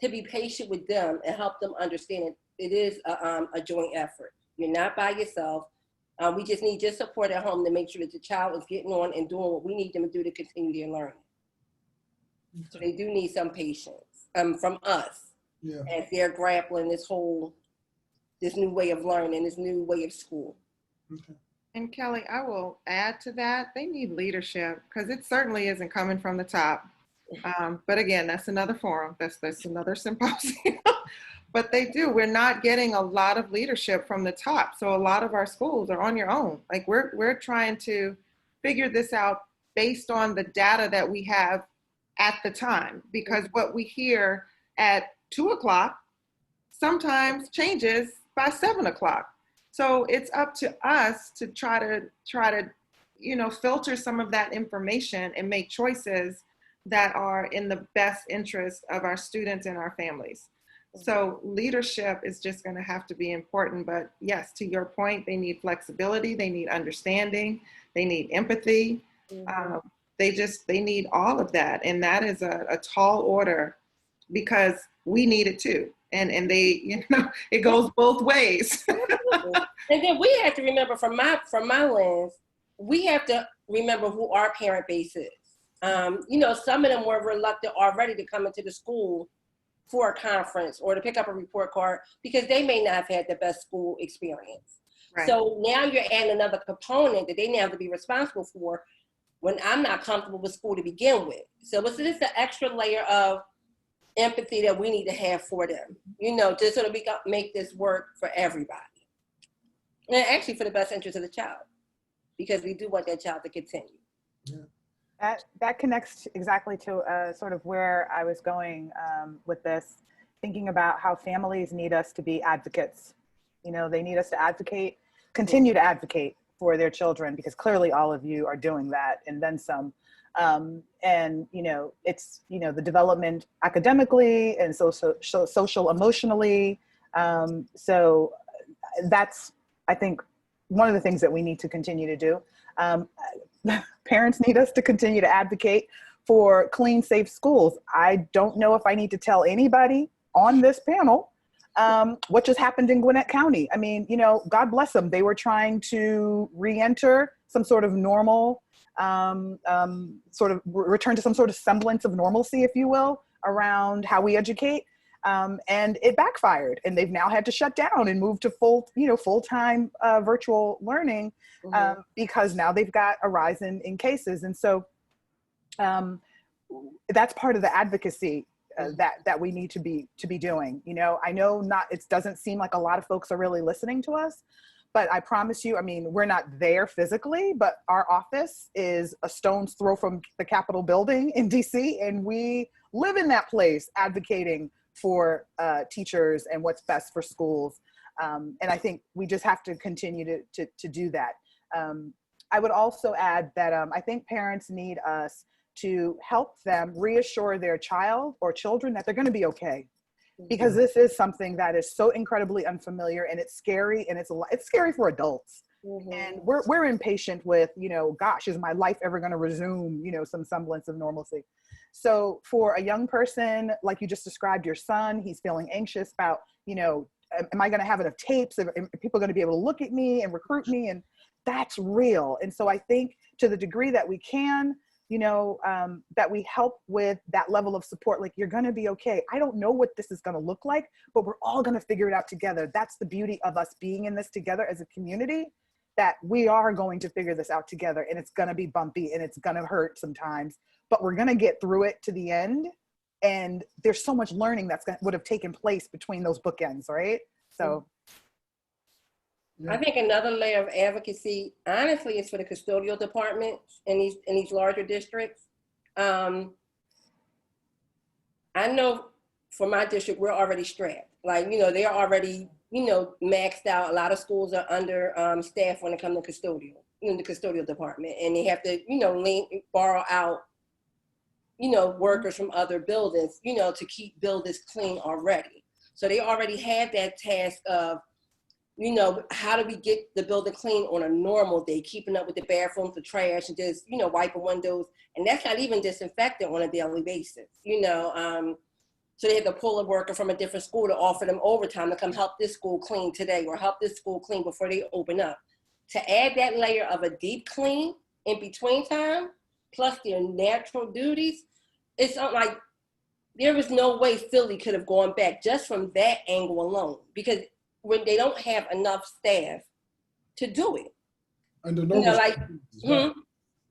to be patient with them and help them understand it is a joint effort. You're not by yourself. We just need your support at home to make sure that the child is getting on and doing what we need them to do to continue their learning. So they do need some patience from us as they're grappling this new way of learning, this new way of school. Okay. And Kelly, I will add to that, they need leadership because it certainly isn't coming from the top. But again, that's another forum, that's another symposium. But they do, we're not getting a lot of leadership from the top. So a lot of our schools are on your own. Like we're trying to figure this out based on the data that we have at the time, because what we hear at 2 o'clock sometimes changes by 7 o'clock. So it's up to us to try to, you know, filter some of that information and make choices that are in the best interest of our students and our families. So leadership is just going to have to be important. But yes, to your point, they need flexibility, they need understanding, they need empathy. They need all of that. And that is a tall order because we need it too. And they, you know, it goes both ways. And then we have to remember from my lens, we have to remember who our parent base is. You know, some of them were reluctant already to come into the school for a conference or to pick up a report card because they may not have had the best school experience. Right. So now you're adding another component that they now have to be responsible for when I'm not comfortable with school to begin with. So it's just an extra layer of empathy that we need to have for them, you know, just so that we can make this work for everybody. And actually for the best interest of the child, because we do want that child to continue. Yeah. That connects exactly to sort of where I was going with this, thinking about how families need us to be advocates. You know, they need us to advocate, continue to advocate for their children, because clearly all of you are doing that and then some. And, you know, it's, you know, the development academically and social emotionally. So that's, I think, one of the things that we need to continue to do. Parents need us to continue to advocate for clean, safe schools. I don't know if I need to tell anybody on this panel what just happened in Gwinnett County. I mean, you know, God bless them. They were trying to re-enter some sort of normal, sort of return to some sort of semblance of normalcy, if you will, around how we educate. And it backfired, and they've now had to shut down and move to full-time virtual learning because now they've got a rise in cases. And so that's part of the advocacy that we need to be doing. You know, I know it doesn't seem like a lot of folks are really listening to us, but I promise you, I mean, we're not there physically, but our office is a stone's throw from the Capitol building in DC, and we live in that place advocating for teachers and what's best for schools. And I think we just have to continue to do that. I would also add that I think parents need us to help them reassure their child or children that they're going to be okay. Because this is something that is so incredibly unfamiliar, and it's scary, and it's scary for adults. And we're impatient with, you know, gosh, is my life ever going to resume, you know, some semblance of normalcy? So for a young person, like you just described, your son, he's feeling anxious about, you know, am I going to have enough tapes? Are people going to be able to look at me and recruit me? And that's real. And so I think to the degree that we can, you know, that we help with that level of support, like, you're going to be okay. I don't know what this is going to look like, but we're all going to figure it out together. That's the beauty of us being in this together as a community, that we are going to figure this out together, and it's going to be bumpy and it's going to hurt sometimes, but we're going to get through it to the end. And there's so much learning would have taken place between those bookends, right? So I think another layer of advocacy, honestly, is for the custodial departments in these larger districts. I know for my district, we're already strapped. Like, they're already, maxed out. A lot of schools are under staff when it comes to custodial, the custodial department, and they have to, borrow out, workers from other buildings, to keep buildings clean already. So they already have that task of, how do we get the building clean on a normal day, keeping up with the bathrooms, the trash, and just, wiping windows. And that's not even disinfectant on a daily basis, So they have to pull a worker from a different school to offer them overtime to come help this school clean today or help this school clean before they open up. To add that layer of a deep clean in between time, plus their natural duties, it's not like there was no way Philly could have gone back just from that angle alone, because when they don't have enough staff to do it. Under normal circumstances, right.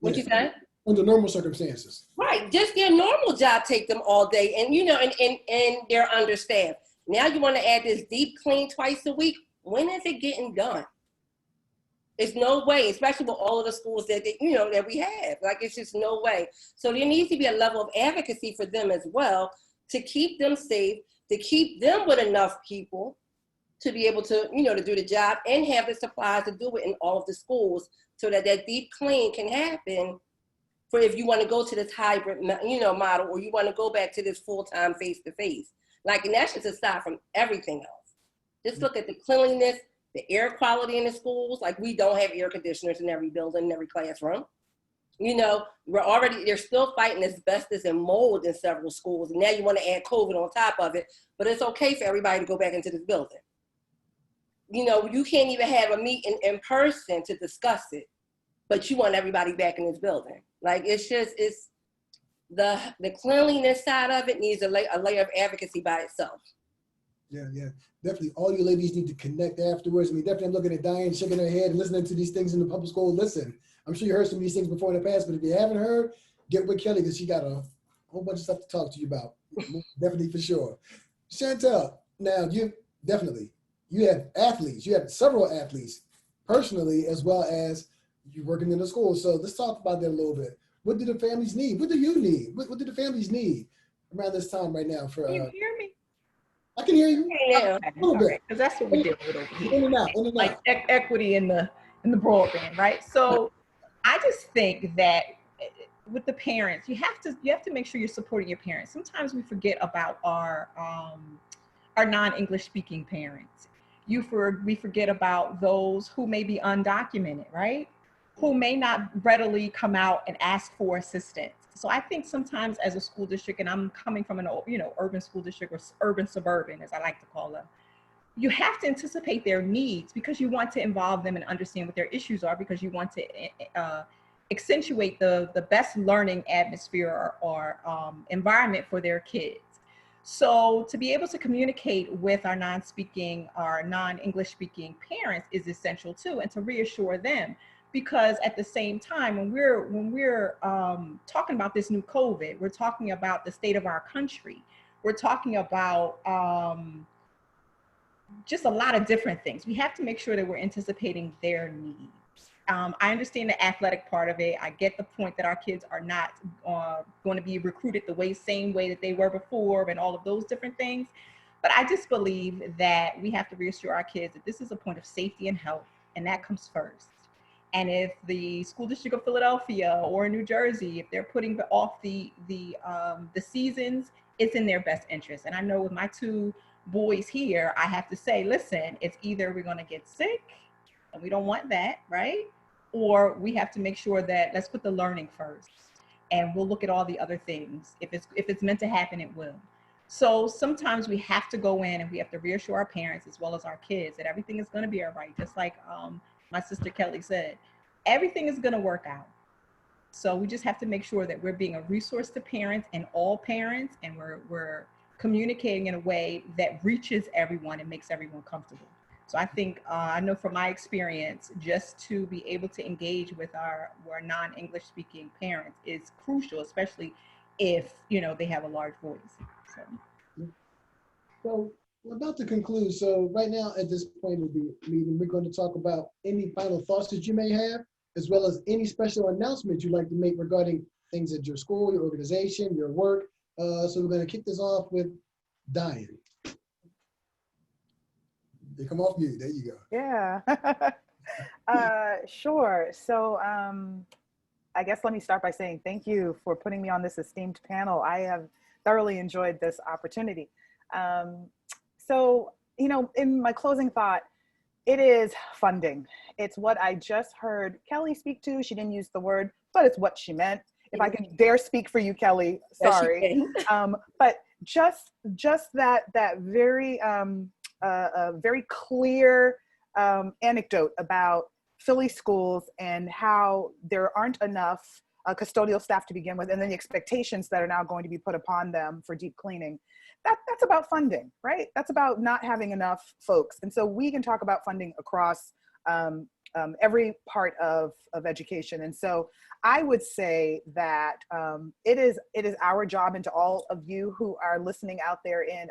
What you said? Under normal circumstances. Right, just their normal job take them all day, and and they're understaffed. Now you want to add this deep clean twice a week. When is it getting done? It's no way, especially with all of the schools that that we have. Like, it's just no way. So there needs to be a level of advocacy for them as well, to keep them safe, to keep them with enough people to be able to, to do the job and have the supplies to do it in all of the schools, so that that deep clean can happen for if you want to go to this hybrid, model, or you want to go back to this full-time face-to-face. Like, and that's just aside from everything else. Just look at the cleanliness, the air quality in the schools. Like, we don't have air conditioners in every building, in every classroom. They're still fighting asbestos and mold in several schools. And now you want to add COVID on top of it, but it's okay for everybody to go back into this building. You can't even have a meeting in person to discuss it, but you want everybody back in this building. Like, it's the cleanliness side of it needs a layer of advocacy by itself. Yeah, definitely. All you ladies need to connect afterwards. I mean, definitely I'm looking at Diane shaking her head and listening to these things in the public school. Listen, I'm sure you heard some of these things before in the past, but if you haven't heard, get with Kelly, because she got a whole bunch of stuff to talk to you about. Definitely, for sure. Chantel, now you have athletes. You have several athletes personally, as well as you working in the school. So let's talk about that a little bit. What do the families need? What do you need? What do the families need around this time right now? Can you hear me? I can hear you. Yeah. A little bit. Because that's what we deal with over here. In and out. Like equity in the broadband, right? So I just think that with the parents, you have to make sure you're supporting your parents. Sometimes we forget about our non-English speaking parents. We forget about those who may be undocumented, right? Who may not readily come out and ask for assistance. So I think sometimes as a school district, and I'm coming from an urban school district, or urban suburban, as I like to call them, you have to anticipate their needs, because you want to involve them and understand what their issues are, because you want to accentuate the best learning atmosphere or environment for their kids. So to be able to communicate with our non-English speaking parents is essential too, and to reassure them, because at the same time, when we're talking about this new COVID, we're talking about the state of our country. We're talking about just a lot of different things. We have to make sure that we're anticipating their needs. I understand the athletic part of it. I get the point that our kids are not going to be recruited the same way that they were before, and all of those different things. But I just believe that we have to reassure our kids that this is a point of safety and health, and that comes first. And if the school district of Philadelphia or New Jersey, if they're putting off the seasons, it's in their best interest. And I know with my two boys here, I have to say, listen, it's either we're going to get sick, and we don't want that, right? Or we have to make sure that let's put the learning first, and we'll look at all the other things. If it's meant to happen, it will. So sometimes we have to go in and we have to reassure our parents as well as our kids that everything is going to be all right. Just like my sister Kelly said, everything is going to work out. So we just have to make sure that we're being a resource to parents and all parents, and we're communicating in a way that reaches everyone and makes everyone comfortable. So I think, I know from my experience, just to be able to engage with our non-English speaking parents is crucial, especially if, they have a large voice. So We're about to conclude. So right now, at this point of the meeting, we're going to talk about any final thoughts that you may have, as well as any special announcements you'd like to make regarding things at your school, your organization, your work. So we're going to kick this off with Diane. They come off mute. There you go. Yeah. Sure. So I guess let me start by saying thank you for putting me on this esteemed panel. I have thoroughly enjoyed this opportunity. So, you know, in my closing thought, it is funding. It's what I just heard Kelly speak to. She didn't use the word, but it's what she meant. If I can dare speak for you, Kelly, sorry. But just that very very clear anecdote about Philly schools and how there aren't enough custodial staff to begin with, and then the expectations that are now going to be put upon them for deep cleaning. That's about funding, right? That's about not having enough folks. And so we can talk about funding across every part of education. And so I would say that it is our job, and to all of you who are listening out there in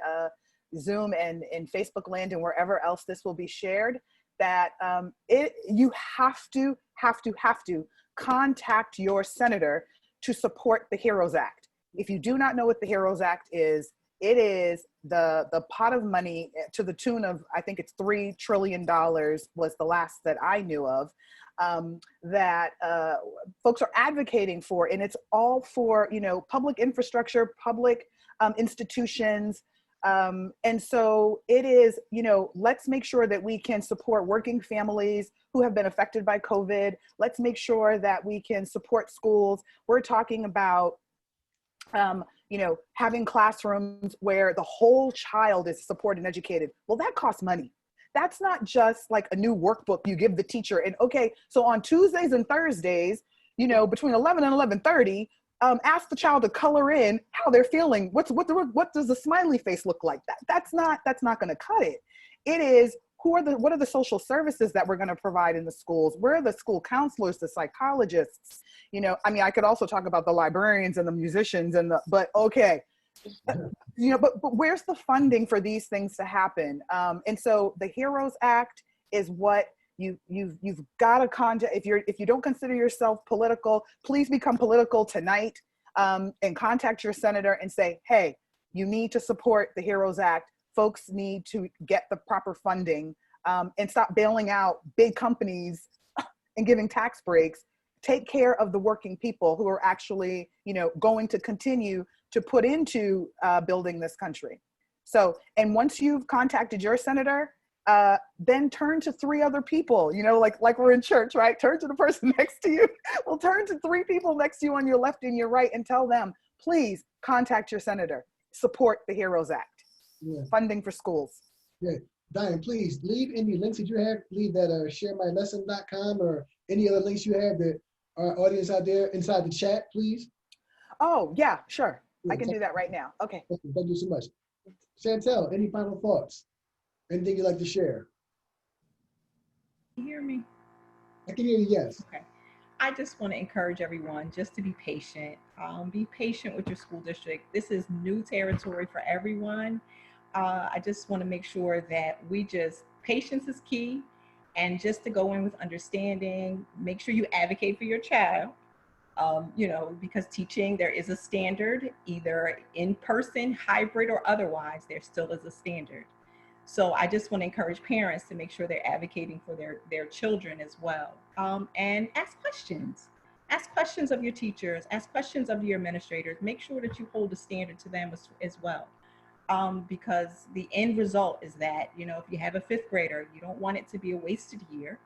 Zoom and in Facebook land and wherever else this will be shared, that you have to contact your senator to support the HEROES Act. If you do not know what the HEROES Act is, it is the pot of money to the tune of, I think it's $3 trillion was the last that I knew of, that folks are advocating for, and it's all for, you know, public infrastructure, public institutions. And so it is, you know, let's make sure that we can support working families who have been affected by COVID. Let's make sure that we can support schools. We're talking about, you know, having classrooms where the whole child is supported and educated. Well, that costs money. That's not just like a new workbook you give the teacher and, okay, so on Tuesdays and Thursdays, you know, between 11 and 11:30, ask the child to color in how they're feeling. What does the smiley face look like? That's not going to cut it. It is, what are the social services that we're going to provide in the schools? Where are the school counselors, the psychologists? You know, I mean, I could also talk about the librarians and the musicians but okay, you know, but where's the funding for these things to happen? And so the HEROES Act is what you've got to contact. If you don't consider yourself political, please become political tonight, and contact your senator and say, hey, you need to support the HEROES Act. Folks need to get the proper funding, and stop bailing out big companies and giving tax breaks. Take care of the working people who are actually, you know, going to continue to put into building this country. So, and once you've contacted your senator, then turn to 3 other people, you know, like we're in church, right? Turn to the person next to you. Well, turn to 3 people next to you on your left and your right and tell them, please contact your senator, support the HEROES Act. Yeah. Funding for schools. Yeah. Diane, please leave any links that you have, leave that sharemylesson.com or any other links you have that our audience out there inside the chat, please. Oh, yeah, sure. Yeah, I can do that right now. Okay. Thank you so much. Chantel, any final thoughts? Anything you'd like to share? Can you hear me? I can hear you, yes. Okay. I just want to encourage everyone just to be patient. Be patient with your school district. This is new territory for everyone. I just want to make sure that patience is key, and just to go in with understanding, make sure you advocate for your child. You know, because teaching, there is a standard, either in person, hybrid, or otherwise, there still is a standard. So I just want to encourage parents to make sure they're advocating for their children as well. And ask questions. Ask questions of your teachers, ask questions of your administrators. Make sure that you hold a standard to them as well. Because the end result is that, you know, if you have a 5th grader, you don't want it to be a wasted year.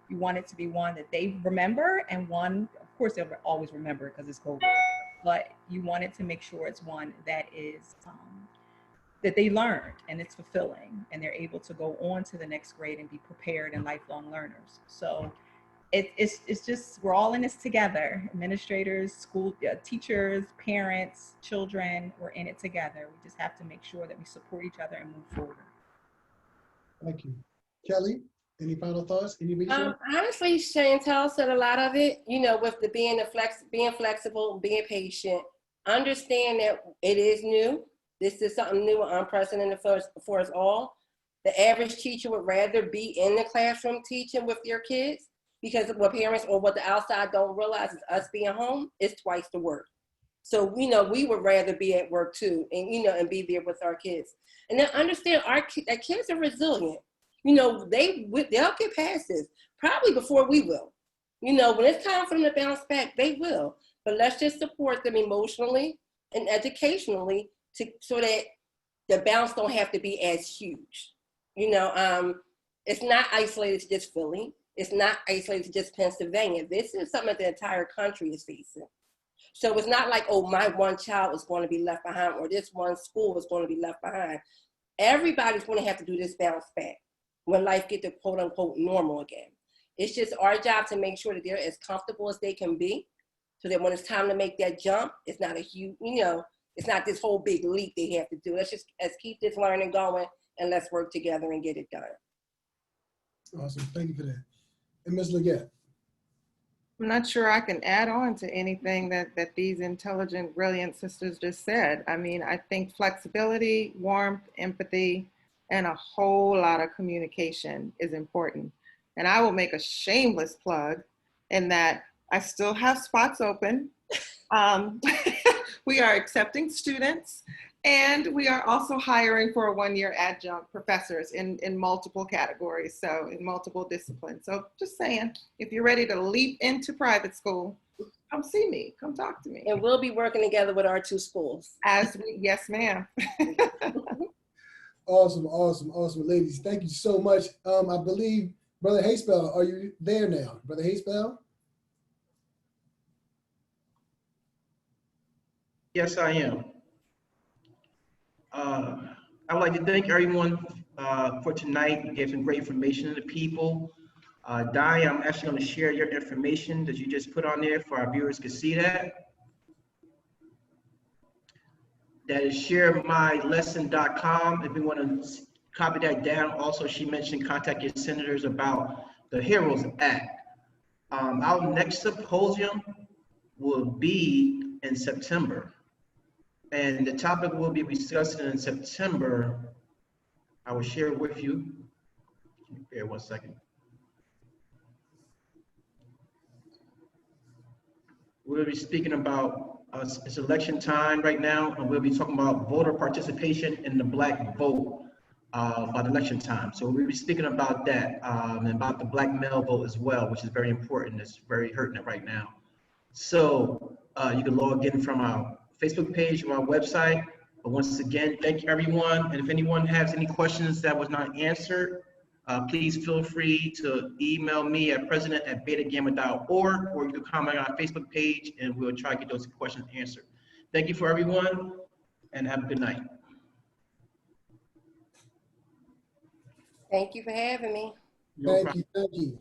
You want it to be one that they remember, and one, of course, they'll always remember because it's COVID, but you want it to make sure it's one that is, that they learned and it's fulfilling, and they're able to go on to the next grade and be prepared and lifelong learners. So it's just, we're all in this together. Administrators, school teachers, parents, children, we're in it together. We just have to make sure that we support each other and move forward. Thank you. Kelly, any final thoughts? Any research? Honestly, Chantel said a lot of it, you know, with being flexible, being patient. Understand that it is new. This is something new and unprecedented for us all. The average teacher would rather be in the classroom teaching with your kids, because what parents or what the outside don't realize is us being home is twice the work. So we would rather be at work too, and and be there with our kids. And then understand our kids are resilient. They'll get past this probably before we will. When it's time for them to bounce back, they will. But let's just support them emotionally and educationally so that the bounce don't have to be as huge. It's not isolated to just Philly. It's not isolated to just Pennsylvania. This is something that the entire country is facing. So it's not like, oh, my one child is going to be left behind, or this one school is going to be left behind. Everybody's going to have to do this bounce back when life gets to quote unquote normal again. It's just our job to make sure that they're as comfortable as they can be, so that when it's time to make that jump, it's not a huge, it's not this whole big leap they have to do. Let's keep this learning going, and let's work together and get it done. Awesome, thank you for that. And Ms. Leggett. I'm not sure I can add on to anything that these intelligent, brilliant sisters just said. I mean, I think flexibility, warmth, empathy, and a whole lot of communication is important. And I will make a shameless plug in that I still have spots open. We are accepting students, and we are also hiring for a one-year adjunct professors in multiple categories, so in multiple disciplines. So just saying, if you're ready to leap into private school, come see me, come talk to me. And we'll be working together with our two schools. Yes, ma'am. Awesome, ladies. Thank you so much. I believe, Brother Hayspell, are you there now? Brother Hayspell? Yes, I am. I'd like to thank everyone for tonight. You gave some great information to the people. Di, I'm actually going to share your information that you just put on there for our viewers to see that. That is sharemylesson.com. If you want to copy that down. Also, she mentioned contact your senators about the HEROES Act. Our next symposium will be in September. And the topic we'll be discussing in September, I will share with you. Bear 1 second. We'll be speaking about, it's election time right now, and we'll be talking about voter participation in the Black vote by the election time. So we'll be speaking about that and about the Black male vote as well, which is very important. It's very hurting right now. So you can log in from our Facebook page or our website. But once again, thank you everyone. And if anyone has any questions that was not answered, please feel free to email me at president@betagamma.org, or you can comment on our Facebook page and we'll try to get those questions answered. Thank you for everyone and have a good night. Thank you for having me. No Thank you.